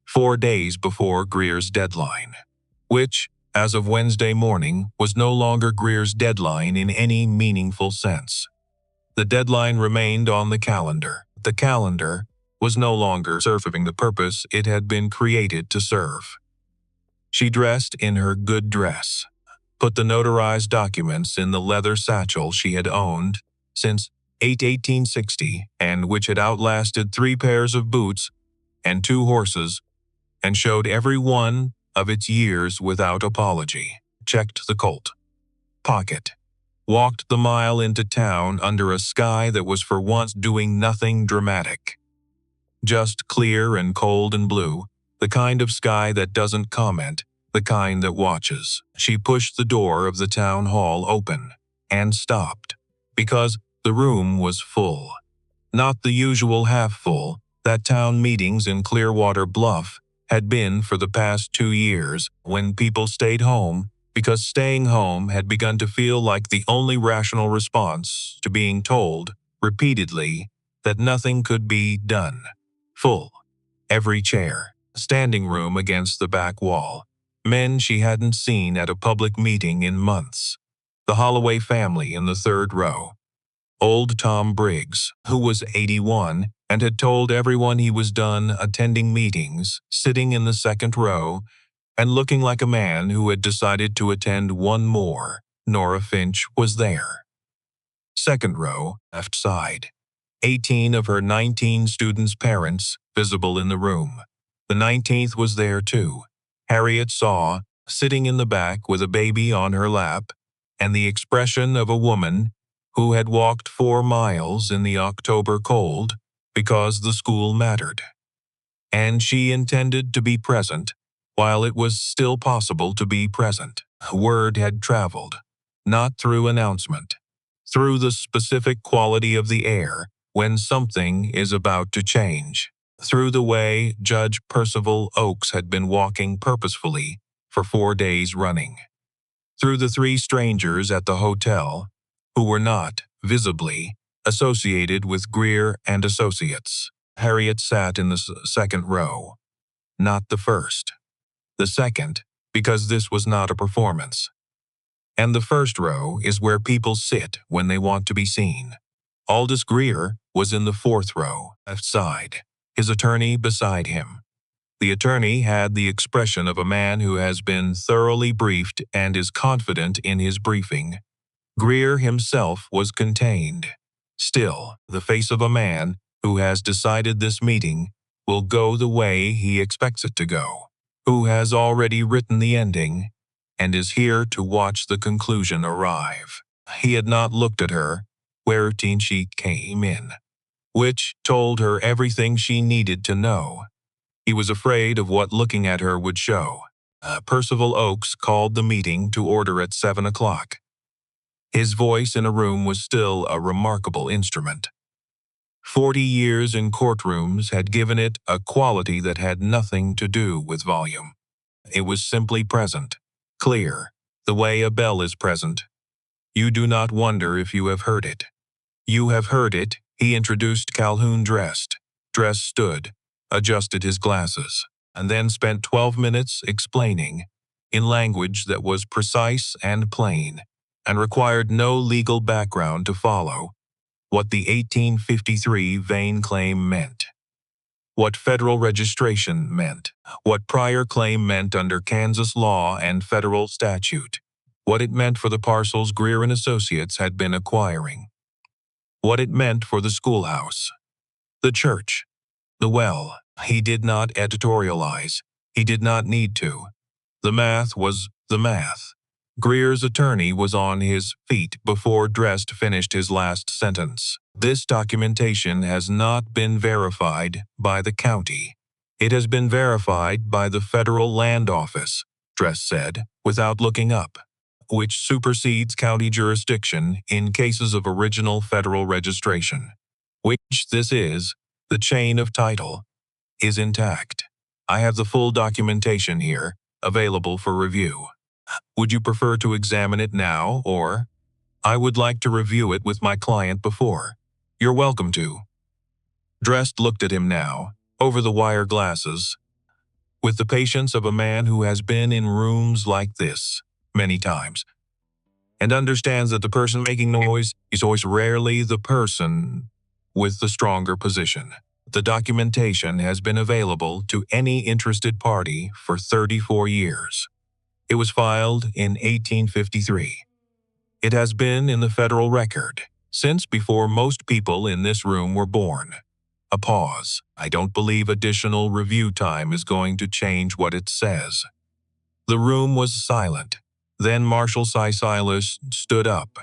4 days before Greer's deadline, which, as of Wednesday morning, was no longer Greer's deadline in any meaningful sense. The deadline remained on the calendar. The calendar was no longer serving the purpose it had been created to serve. She dressed in her good dress, put the notarized documents in the leather satchel she had owned since 1860 and which had outlasted 3 pairs of boots and 2 horses, and showed every one of its years without apology. Checked the Colt pocket. Walked the mile into town under a sky that was for once doing nothing dramatic. Just clear and cold and blue, the kind of sky that doesn't comment, the kind that watches. She pushed the door of the town hall open and stopped, because the room was full. Not the usual half full that town meetings in Clearwater Bluff had been for the past 2 years, when people stayed home because staying home had begun to feel like the only rational response to being told, repeatedly, that nothing could be done. Full. Every chair. Standing room against the back wall. Men she hadn't seen at a public meeting in months. The Holloway family in the 3rd row. Old Tom Briggs, who was 81 and had told everyone he was done attending meetings, sitting in the 2nd row, and looking like a man who had decided to attend one more. Nora Finch was there. 2nd row, left side. 18 of her 19 students' parents visible in the room. The 19th was there too. Harriet saw, sitting in the back with a baby on her lap, and the expression of a woman who had walked 4 miles in the October cold because the school mattered. And she intended to be present while it was still possible to be present. Word had traveled, not through announcement, through the specific quality of the air when something is about to change, through the way Judge Percival Oakes had been walking purposefully for 4 days running, through the 3 strangers at the hotel who were not, visibly, associated with Greer and Associates. Harriet sat in the 2nd row, not the 1st. The 2nd, because this was not a performance. And the 1st row is where people sit when they want to be seen. Aldous Greer was in the 4th row, left side, his attorney beside him. The attorney had the expression of a man who has been thoroughly briefed and is confident in his briefing. Greer himself was contained. Still, the face of a man who has decided this meeting will go the way he expects it to go, who has already written the ending and is here to watch the conclusion arrive. He had not looked at her, wherein she came in, which told her everything she needed to know. He was afraid of what looking at her would show. Percival Oakes called the meeting to order at 7 o'clock. His voice in a room was still a remarkable instrument. 40 years in courtrooms had given it a quality that had nothing to do with volume. It was simply present, clear, the way a bell is present. You do not wonder if you have heard it. You have heard it He introduced Calhoun Drest. Drest stood, adjusted his glasses, and then spent 12 minutes explaining, in language that was precise and plain, and required no legal background to follow, what the 1853 Vane claim meant, what federal registration meant, what prior claim meant under Kansas law and federal statute, what it meant for the parcels Greer and Associates had been acquiring, what it meant for the schoolhouse, the church, the well. He did not editorialize. He did not need to. The math was the math. Greer's attorney was on his feet before Drest finished his last sentence. This documentation has not been verified by the county. It has been verified by the Federal Land Office, Drest said, without looking up, which supersedes county jurisdiction in cases of original federal registration, which this is, the chain of title, is intact. I have the full documentation here, available for review. Would you prefer to examine it now, or? I would like to review it with my client before. You're welcome to. Drest looked at him now, over the wire glasses, with the patience of a man who has been in rooms like this many times, and understands that the person making noise is always rarely the person with the stronger position. The documentation has been available to any interested party for 34 years. It was filed in 1853. It has been in the federal record since before most people in this room were born. A pause. I don't believe additional review time is going to change what it says. The room was silent. Then Marshal Silas stood up.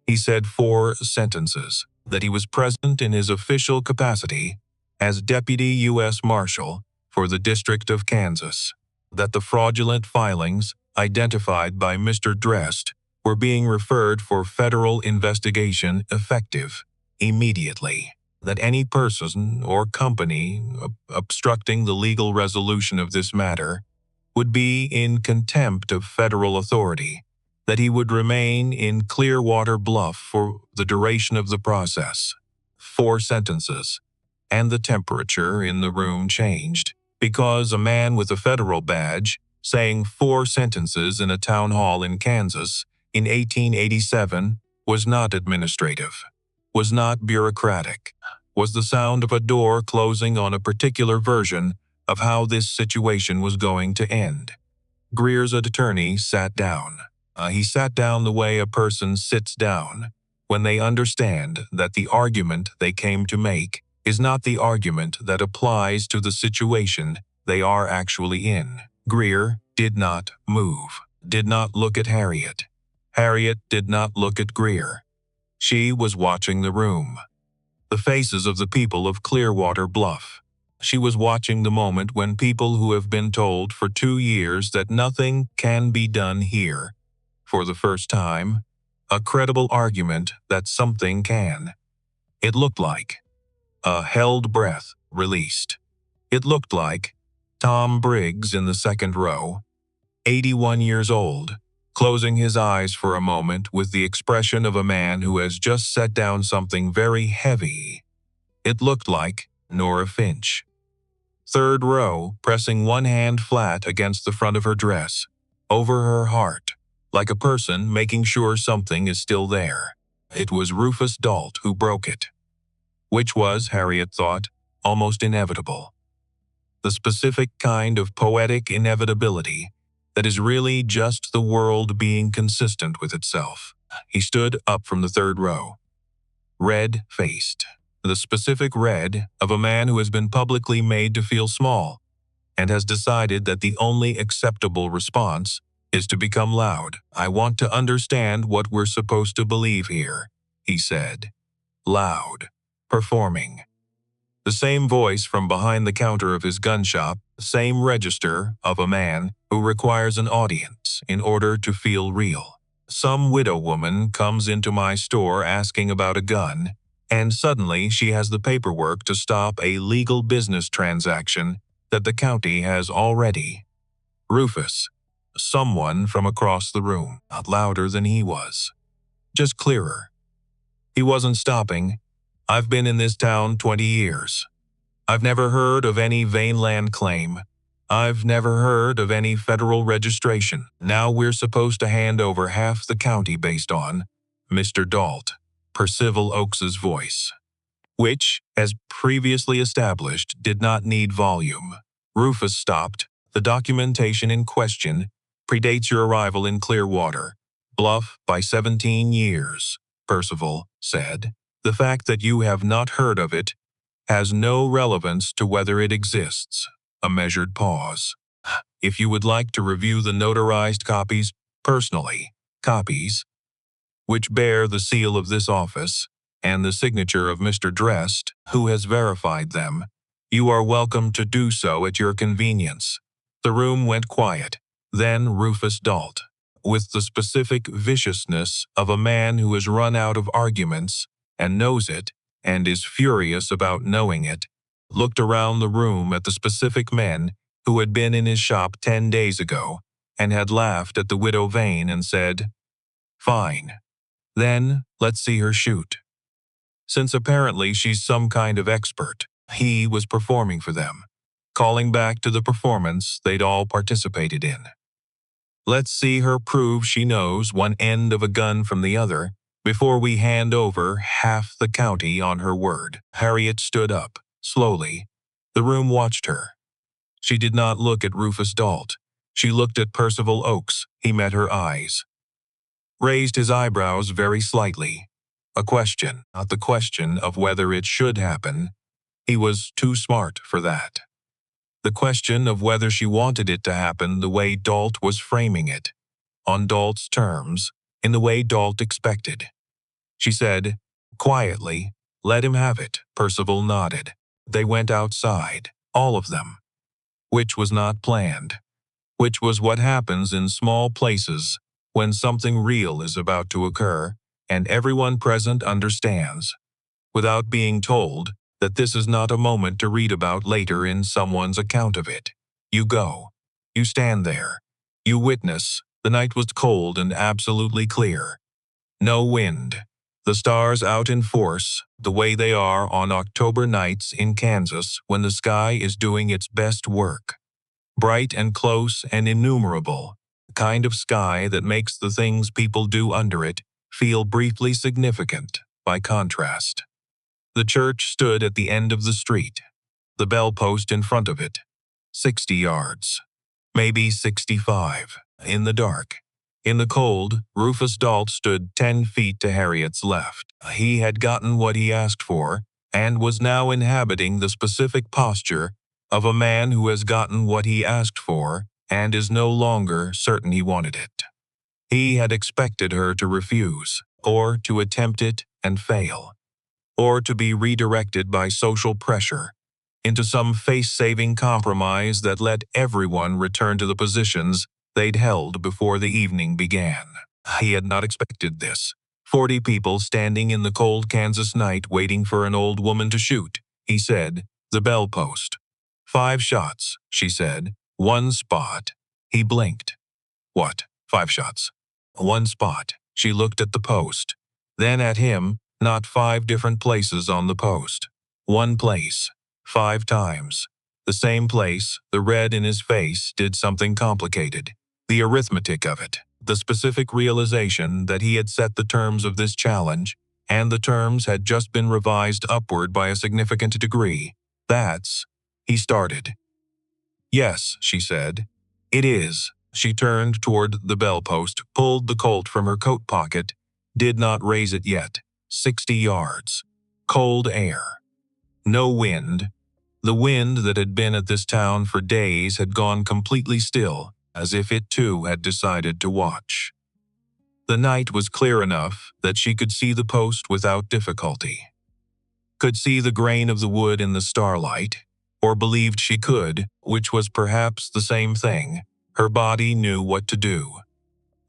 He said 4 sentences, that he was present in his official capacity as Deputy U.S. Marshal for the District of Kansas, that the fraudulent filings identified by Mr. Drest were being referred for federal investigation effective immediately, that any person or company obstructing the legal resolution of this matter would be in contempt of federal authority, that he would remain in Clearwater Bluff for the duration of the process. 4 sentences, and the temperature in the room changed, because a man with a federal badge saying 4 sentences in a town hall in Kansas in 1887 was not administrative, was not bureaucratic, was the sound of a door closing on a particular version of how this situation was going to end. Greer's attorney sat down. He sat down the way a person sits down when they understand that the argument they came to make is not the argument that applies to the situation they are actually in. Greer did not move, did not look at Harriet. Harriet did not look at Greer. She was watching the room, the faces of the people of Clearwater Bluff. She was watching the moment when people who have been told for 2 years that nothing can be done here, for the first time, a credible argument that something can. It looked like a held breath released. It looked like Tom Briggs in the second row, 81 years old, closing his eyes for a moment with the expression of a man who has just set down something very heavy. It looked like Nora Finch, third row, pressing one hand flat against the front of her dress, over her heart, like a person making sure something is still there. It was Rufus Dalt who broke it, which was, Harriet thought, almost inevitable. The specific kind of poetic inevitability that is really just the world being consistent with itself. He stood up from the third row, red-faced, the specific red of a man who has been publicly made to feel small and has decided that the only acceptable response is to become loud. I want to understand what we're supposed to believe here, he said. Loud. Performing. The same voice from behind the counter of his gun shop, the same register of a man who requires an audience in order to feel real. Some widow woman comes into my store asking about a gun, and suddenly she has the paperwork to stop a legal business transaction that the county has already. Rufus, someone from across the room, not louder than he was, just clearer. He wasn't stopping. I've been in this town 20 years. I've never heard of any Vaneland claim. I've never heard of any federal registration. Now we're supposed to hand over half the county based on Mr. Dalt, Percival Oakes's voice, which, as previously established, did not need volume. Rufus stopped. The documentation in question predates your arrival in Clearwater Bluff by 17 years, Percival said. The fact that you have not heard of it has no relevance to whether it exists. A measured pause. If you would like to review the notarized copies personally, copies which bear the seal of this office and the signature of Mr. Drest, who has verified them, you are welcome to do so at your convenience. The room went quiet. Then Rufus Dalt, with the specific viciousness of a man who has run out of arguments and knows it and is furious about knowing it, looked around the room at the specific men who had been in his shop 10 days ago and had laughed at the widow Vane and said, "Fine. Then let's see her shoot." Since apparently she's some kind of expert, he was performing for them, calling back to the performance they'd all participated in. Let's see her prove she knows one end of a gun from the other before we hand over half the county on her word. Harriet stood up, slowly. The room watched her. She did not look at Rufus Dalt. She looked at Percival Oakes. He met her eyes. Raised his eyebrows very slightly. A question, not the question of whether it should happen. He was too smart for that. The question of whether she wanted it to happen the way Dalt was framing it, on Dalt's terms, in the way Dalt expected. She said, quietly, "Let him have it." Percival nodded. They went outside, all of them. Which was not planned. Which was what happens in small places when something real is about to occur, and everyone present understands, without being told, that this is not a moment to read about later in someone's account of it. You go. You stand there. You witness. The night was cold and absolutely clear. No wind. The stars out in force, the way they are on October nights in Kansas when the sky is doing its best work. Bright and close and innumerable, the kind of sky that makes the things people do under it feel briefly significant by contrast. The church stood at the end of the street, the bell post in front of it, 60 yards, maybe 65, in the dark. In the cold, Rufus Dalt stood 10 feet to Harriet's left. He had gotten what he asked for, and was now inhabiting the specific posture of a man who has gotten what he asked for and is no longer certain he wanted it. He had expected her to refuse, or to attempt it and fail, or to be redirected by social pressure into some face-saving compromise that let everyone return to the positions they'd held before the evening began. He had not expected this. 40 people standing in the cold Kansas night waiting for an old woman to shoot, he said. The bell post. 5 shots, she said. 1 spot. He blinked. What? 5 shots. 1 spot. She looked at the post. Then at him, not 5 different places on the post. 1 place. 5 times. The same place, the red in his face did something complicated. The arithmetic of it, the specific realization that he had set the terms of this challenge, and the terms had just been revised upward by a significant degree. That's, he started. Yes, she said. It is. She turned toward the bell post, pulled the Colt from her coat pocket, did not raise it yet. 60 yards. Cold air. No wind. The wind that had been at this town for days had gone completely still, as if it too had decided to watch. The night was clear enough that she could see the post without difficulty. Could see the grain of the wood in the starlight, or believed she could, which was perhaps the same thing. Her body knew what to do.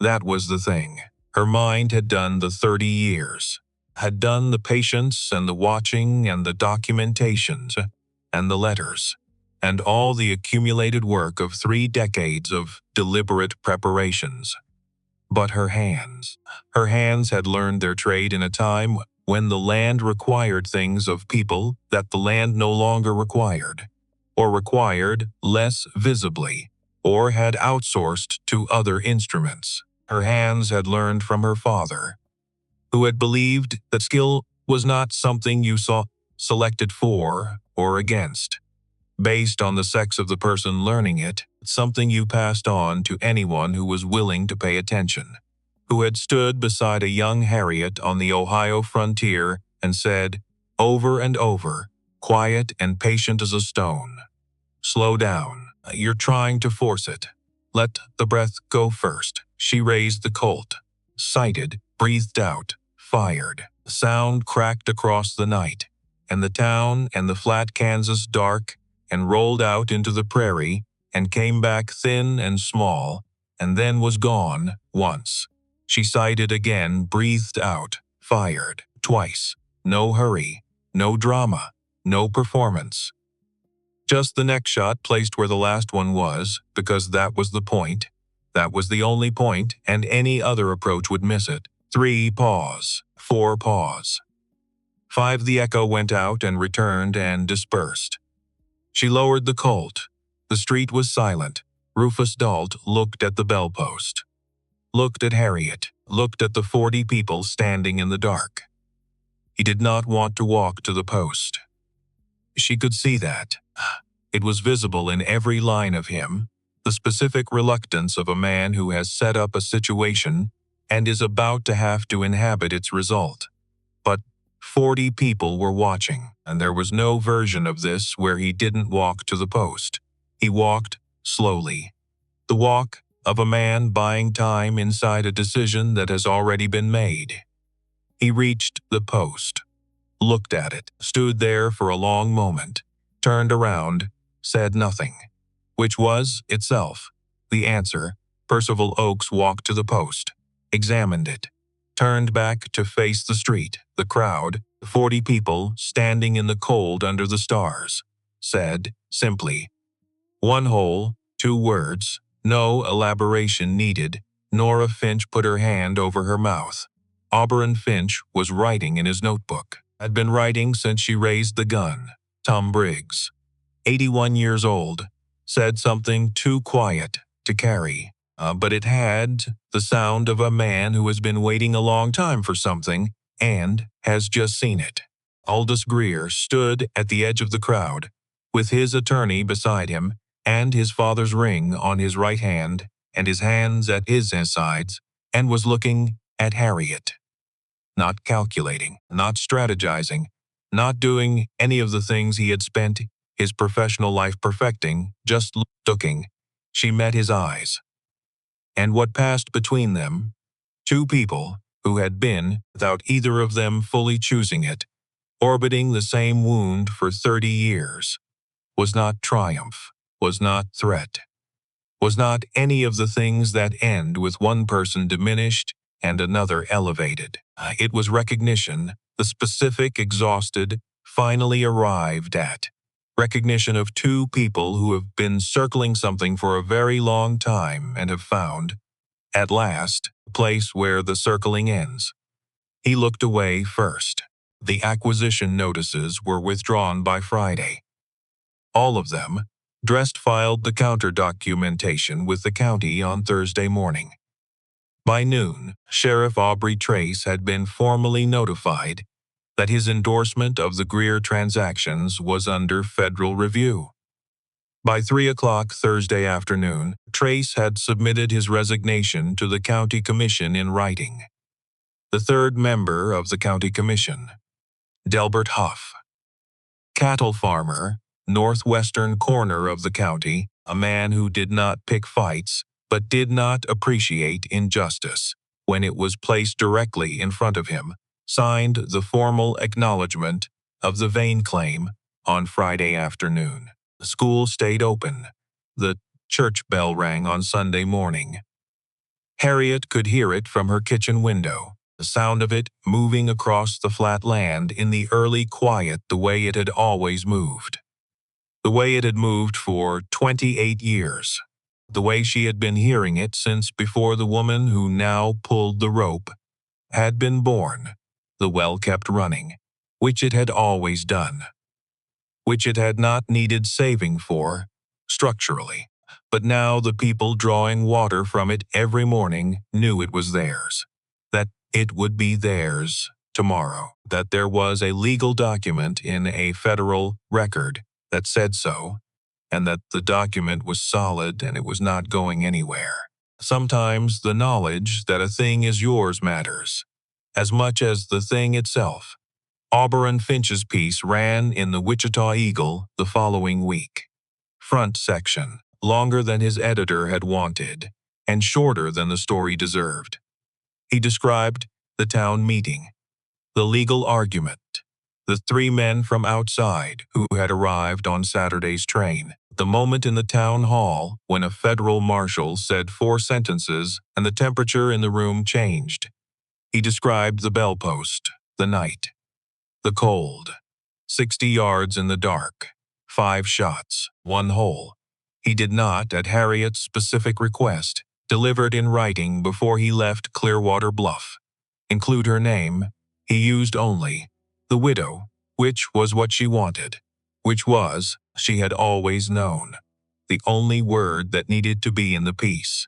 That was the thing. Her mind had done the 30 years, had done the patience and the watching and the documentations and the letters, and all the accumulated work of 3 decades of deliberate preparations. But her hands had learned their trade in a time when the land required things of people that the land no longer required, or required less visibly, or had outsourced to other instruments. Her hands had learned from her father, who had believed that skill was not something you saw selected for or against, based on the sex of the person learning it, something you passed on to anyone who was willing to pay attention, who had stood beside a young Harriet on the Ohio frontier and said, over and over, quiet and patient as a stone, "Slow down. You're trying to force it. Let the breath go first." She raised the Colt, sighted, breathed out, fired. The sound cracked across the night, and the town and the flat Kansas dark, and rolled out into the prairie, and came back thin and small, and then was gone once. She sighted again, breathed out, fired, twice. No hurry, no drama, no performance. Just the next shot placed where the last one was, because that was the point. That was the only point, and any other approach would miss it. 3 pause, 4 pause. 5 the echo went out and returned and dispersed. She lowered the Colt. The street was silent. Rufus Dalt looked at the bellpost, looked at Harriet, looked at the 40 people standing in the dark. He did not want to walk to the post. She could see that. It was visible in every line of him, the specific reluctance of a man who has set up a situation and is about to have to inhabit its result. But 40 people were watching, and there was no version of this where he didn't walk to the post. He walked slowly. The walk of a man buying time inside a decision that has already been made. He reached the post, looked at it, stood there for a long moment, turned around, said nothing, which was, itself, the answer. Percival Oakes walked to the post, examined it, turned back to face the street, the crowd, 40 people standing in the cold under the stars, said, simply, 1 hole, 2 words, no elaboration needed. Nora Finch put her hand over her mouth. Auberon Finch was writing in his notebook, had been writing since she raised the gun. Tom Briggs, 81 years old, said something too quiet to carry, but it had the sound of a man who has been waiting a long time for something and has just seen it. Aldous Greer stood at the edge of the crowd, with his attorney beside him and his father's ring on his right hand and his hands at his sides, and was looking at Harriet. Not calculating, not strategizing, not doing any of the things he had spent his professional life perfecting, just looking. She met his eyes. And what passed between them, 2 people who had been, without either of them fully choosing it, orbiting the same wound for 30 years, was not triumph, was not threat, was not any of the things that end with one person diminished and another elevated. It was recognition, the specific, exhausted, finally arrived at. Recognition of 2 people who have been circling something for a very long time and have found, at last, a place where the circling ends. He looked away first. The acquisition notices were withdrawn by Friday. All of them. Drest filed the counter-documentation with the county on Thursday morning. By noon, Sheriff Aubrey Trace had been formally notified that his endorsement of the Greer transactions was under federal review. By 3 o'clock Thursday afternoon, Trace had submitted his resignation to the county commission in writing. The 3rd member of the county commission, Delbert Huff, cattle farmer, northwestern corner of the county, a man who did not pick fights but did not appreciate injustice when it was placed directly in front of him, signed the formal acknowledgement of the Vane claim on Friday afternoon. The school stayed open. The church bell rang on Sunday morning. Harriet could hear it from her kitchen window, the sound of it moving across the flat land in the early quiet the way it had always moved. The way it had moved for 28 years. The way she had been hearing it since before the woman who now pulled the rope had been born. the well kept running, which it had always done, which it had not needed saving for, structurally. But now the people drawing water from it every morning knew it was theirs, that it would be theirs tomorrow, that there was a legal document in a federal record that said so, and that the document was solid and it was not going anywhere. Sometimes the knowledge that a thing is yours matters, as much as the thing itself. Auburn Finch's piece ran in the Wichita Eagle the following week. Front section, longer than his editor had wanted, and shorter than the story deserved. He described the town meeting, the legal argument, the three men from outside who had arrived on Saturday's train, the moment in the town hall when a federal marshal said 4 sentences and the temperature in the room changed. He described the bellpost, the night, the cold, 60 yards in the dark, 5 shots, 1 hole. He did not, at Harriet's specific request, delivered in writing before he left Clearwater Bluff, include her name. He used only the widow, which was what she wanted, which was, she had always known, the only word that needed to be in the piece,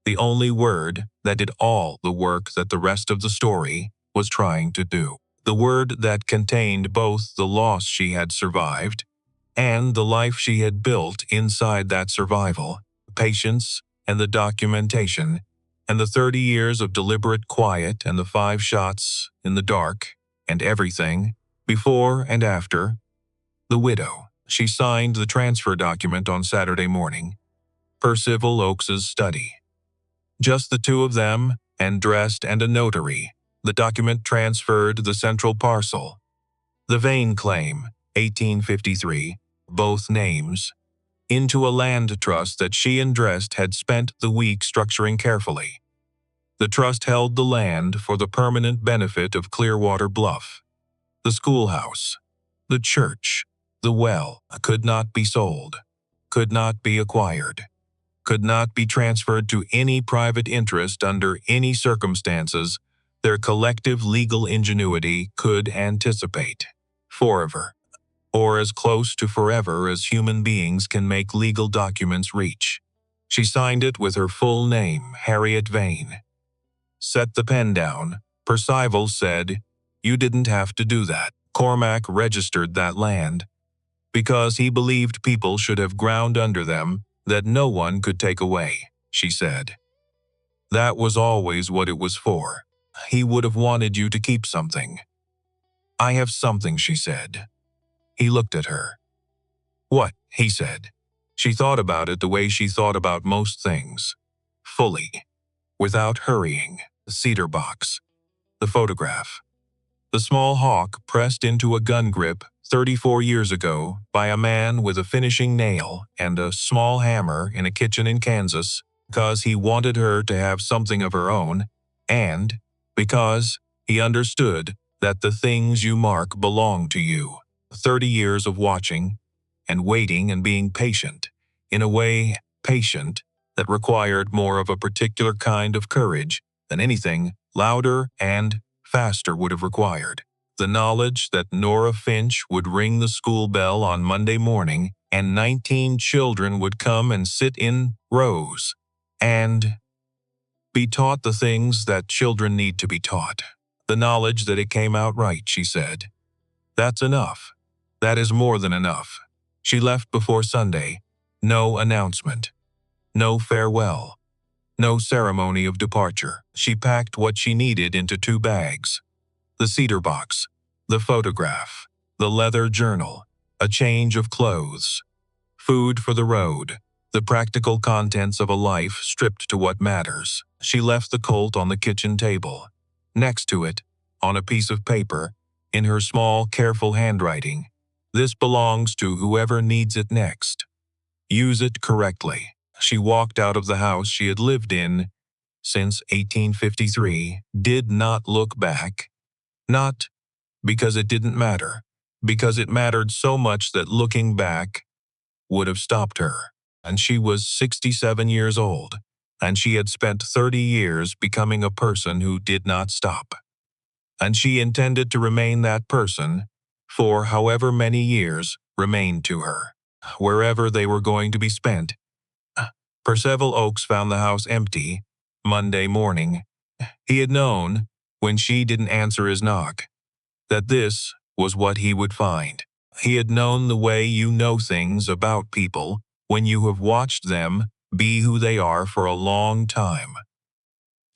the only word that did all the work that the rest of the story was trying to do. The word that contained both the loss she had survived and the life she had built inside that survival, patience and the documentation, and the 30 years of deliberate quiet and the 5 shots in the dark, and everything, before and after. The widow. She signed the transfer document on Saturday morning, Percival Oakes's study. Just the two of them, and dressed and a notary. The document transferred the central parcel. The Vane claim, 1853, both names, into a land trust that she and Drest had spent the week structuring carefully. The trust held the land for the permanent benefit of Clearwater Bluff. The schoolhouse, the church, the well could not be sold, could not be acquired, could not be transferred to any private interest under any circumstances their collective legal ingenuity could anticipate. Forever, or as close to forever as human beings can make legal documents reach. She signed it with her full name, Harriet Vane. Set the pen down. Percival said, "You didn't have to do that." Cormac registered that land because he believed people should have ground under them that no one could take away, she said. That was always what it was for. He would have wanted you to keep something. I have something, she said. He looked at her. What? He said. She thought about it the way she thought about most things. Fully. Without hurrying. The cedar box. The photograph. The small hawk pressed into a gun grip 34 years ago by a man with a finishing nail and a small hammer in a kitchen in Kansas because he wanted her to have something of her own and because he understood that the things you mark belong to you. 30 years of watching and waiting and being patient, in a way patient that required more of a particular kind of courage than anything louder and faster would have required. The knowledge that Nora Finch would ring the school bell on Monday morning and 19 children would come and sit in rows and be taught the things that children need to be taught. The knowledge that it came out right, she said. That's enough. That is more than enough. She left before Sunday. No announcement. No farewell. No ceremony of departure. She packed what she needed into 2 bags. The cedar box, the photograph, the leather journal, a change of clothes, food for the road, the practical contents of a life stripped to what matters. She left the Colt on the kitchen table. Next to it, on a piece of paper, in her small, careful handwriting, this belongs to whoever needs it next. Use it correctly. She walked out of the house she had lived in since 1853, did not look back. Not because it didn't matter, because it mattered so much that looking back would have stopped her. And she was 67 years old, and she had spent 30 years becoming a person who did not stop. and she intended to remain that person for however many years remained to her, wherever they were going to be spent. Percival Oakes found the house empty Monday morning. He had known, when she didn't answer his knock, that this was what he would find. He had known the way you know things about people when you have watched them be who they are for a long time.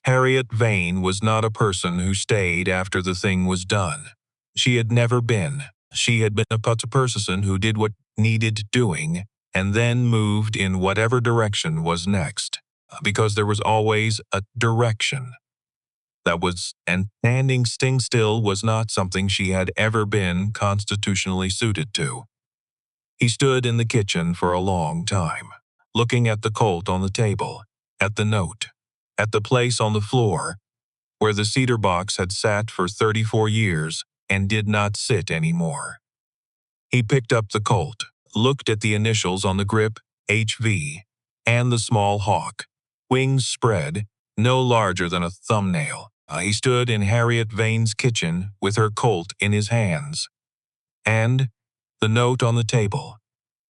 Harriet Vane was not a person who stayed after the thing was done. She had never been. She had been a person who did what needed doing and then moved in whatever direction was next, because there was always a direction. And standing still was not something she had ever been constitutionally suited to. He stood in the kitchen for a long time, looking at the Colt on the table, at the note, at the place on the floor where the cedar box had sat for 34 years and did not sit anymore. He picked up the Colt, looked at the initials on the grip, HV, and the small hawk, wings spread, no larger than a thumbnail. He stood in Harriet Vane's kitchen with her Colt in his hands, and the note on the table,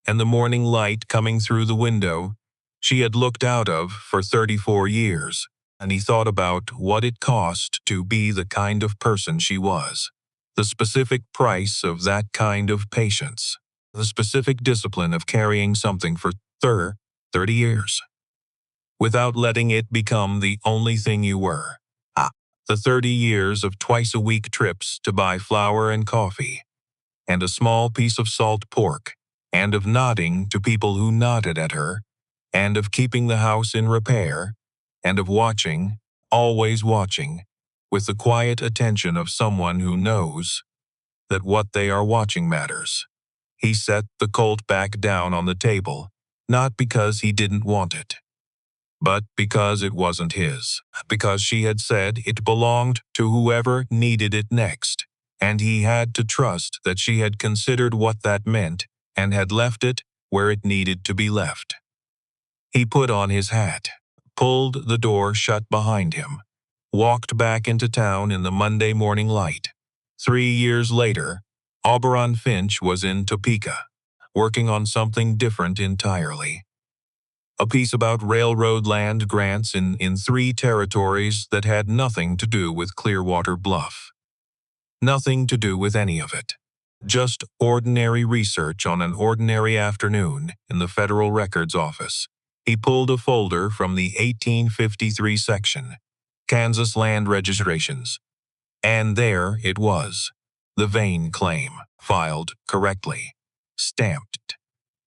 and the morning light coming through the window she had looked out of for 34 years, and he thought about what it cost to be the kind of person she was, the specific price of that kind of patience, the specific discipline of carrying something for 30 years, without letting it become the only thing you were. The 30 years of twice-a-week trips to buy flour and coffee, and a small piece of salt pork, and of nodding to people who nodded at her, and of keeping the house in repair, and of watching, always watching, with the quiet attention of someone who knows that what they are watching matters. He set the Colt back down on the table, not because he didn't want it, but because it wasn't his, because she had said it belonged to whoever needed it next, and he had to trust that she had considered what that meant and had left it where it needed to be left. He put on his hat, pulled the door shut behind him, walked back into town in the Monday morning light. 3 years later, Auberon Finch was in Topeka, working on something different entirely. A piece about railroad land grants in 3 territories that had nothing to do with Clearwater Bluff. Nothing to do with any of it. Just ordinary research on an ordinary afternoon in the Federal Records Office. He pulled a folder from the 1853 section, Kansas Land Registrations, and there it was, the Vane claim, filed correctly, stamped.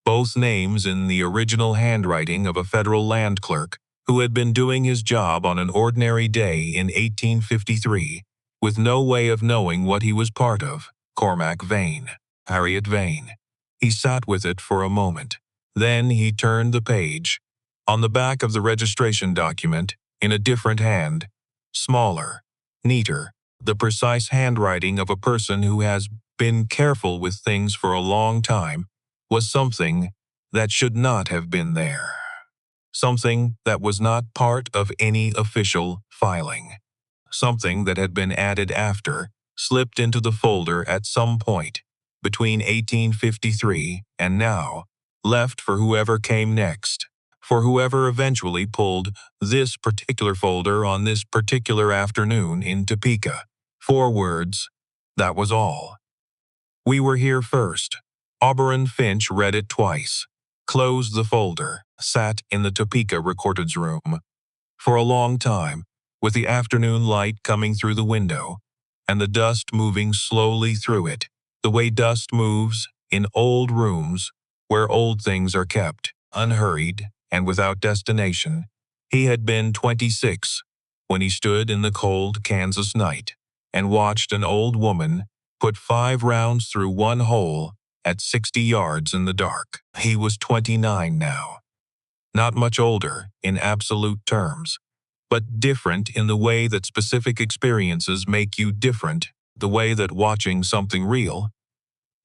Both names in the original handwriting of a federal land clerk who had been doing his job on an ordinary day in 1853, with no way of knowing what he was part of. Cormac Vane, Harriet Vane. He sat with it for a moment. Then he turned the page. On the back of the registration document, in a different hand, smaller, neater, the precise handwriting of a person who has been careful with things for a long time, was something that should not have been there. Something that was not part of any official filing. Something that had been added after, slipped into the folder at some point between 1853 and now, left for whoever came next, for whoever eventually pulled this particular folder on this particular afternoon in Topeka. 4 words, that was all. We were here first. Auberon Finch read it twice, closed the folder, sat in the Topeka Recordeds room for a long time, with the afternoon light coming through the window, and the dust moving slowly through it, the way dust moves in old rooms where old things are kept, unhurried and without destination. He had been 26 when he stood in the cold Kansas night and watched an old woman put 5 rounds through one hole at 60 yards in the dark. He was 29 now. Not much older in absolute terms, but different in the way that specific experiences make you different, the way that watching something real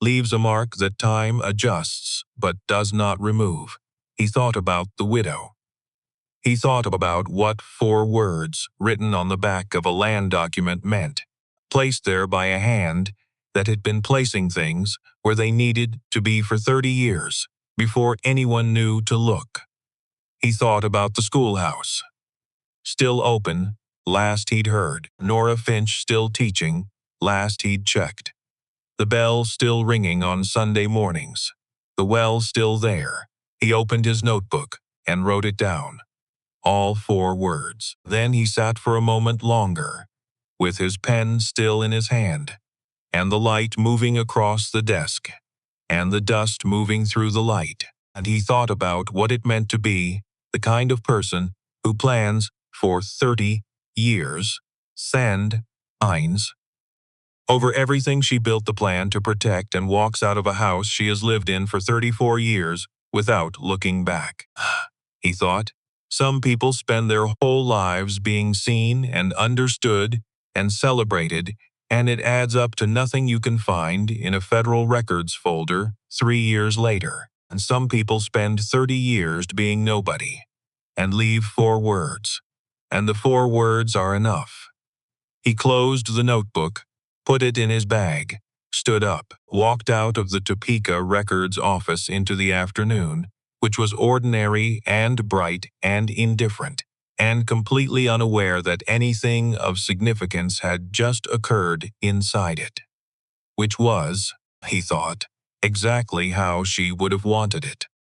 leaves a mark that time adjusts but does not remove. He thought about the widow. He thought about what 4 words written on the back of a land document meant. placed there by a hand that had been placing things where they needed to be for 30 years, before anyone knew to look. He thought about the schoolhouse. Still open, last he'd heard. Nora Finch still teaching, last he'd checked. The bell still ringing on Sunday mornings. The well still there. He opened his notebook and wrote it down. All 4 words. Then he sat for a moment longer, with his pen still in his hand, and the light moving across the desk, and the dust moving through the light, and he thought about what it meant to be the kind of person who plans for 30 years, sand, Heinz. Over everything she built the plan to protect and walks out of a house she has lived in for 34 years without looking back. He thought, some people spend their whole lives being seen and understood and celebrated, and it adds up to nothing you can find in a federal records folder 3 years later. And some people spend 30 years being nobody and leave 4 words. And the 4 words are enough. He closed the notebook, put it in his bag, stood up, walked out of the Topeka Records office into the afternoon, which was ordinary and bright and indifferent, and completely unaware that anything of significance had just occurred inside it. Which was, he thought, exactly how she would have wanted it.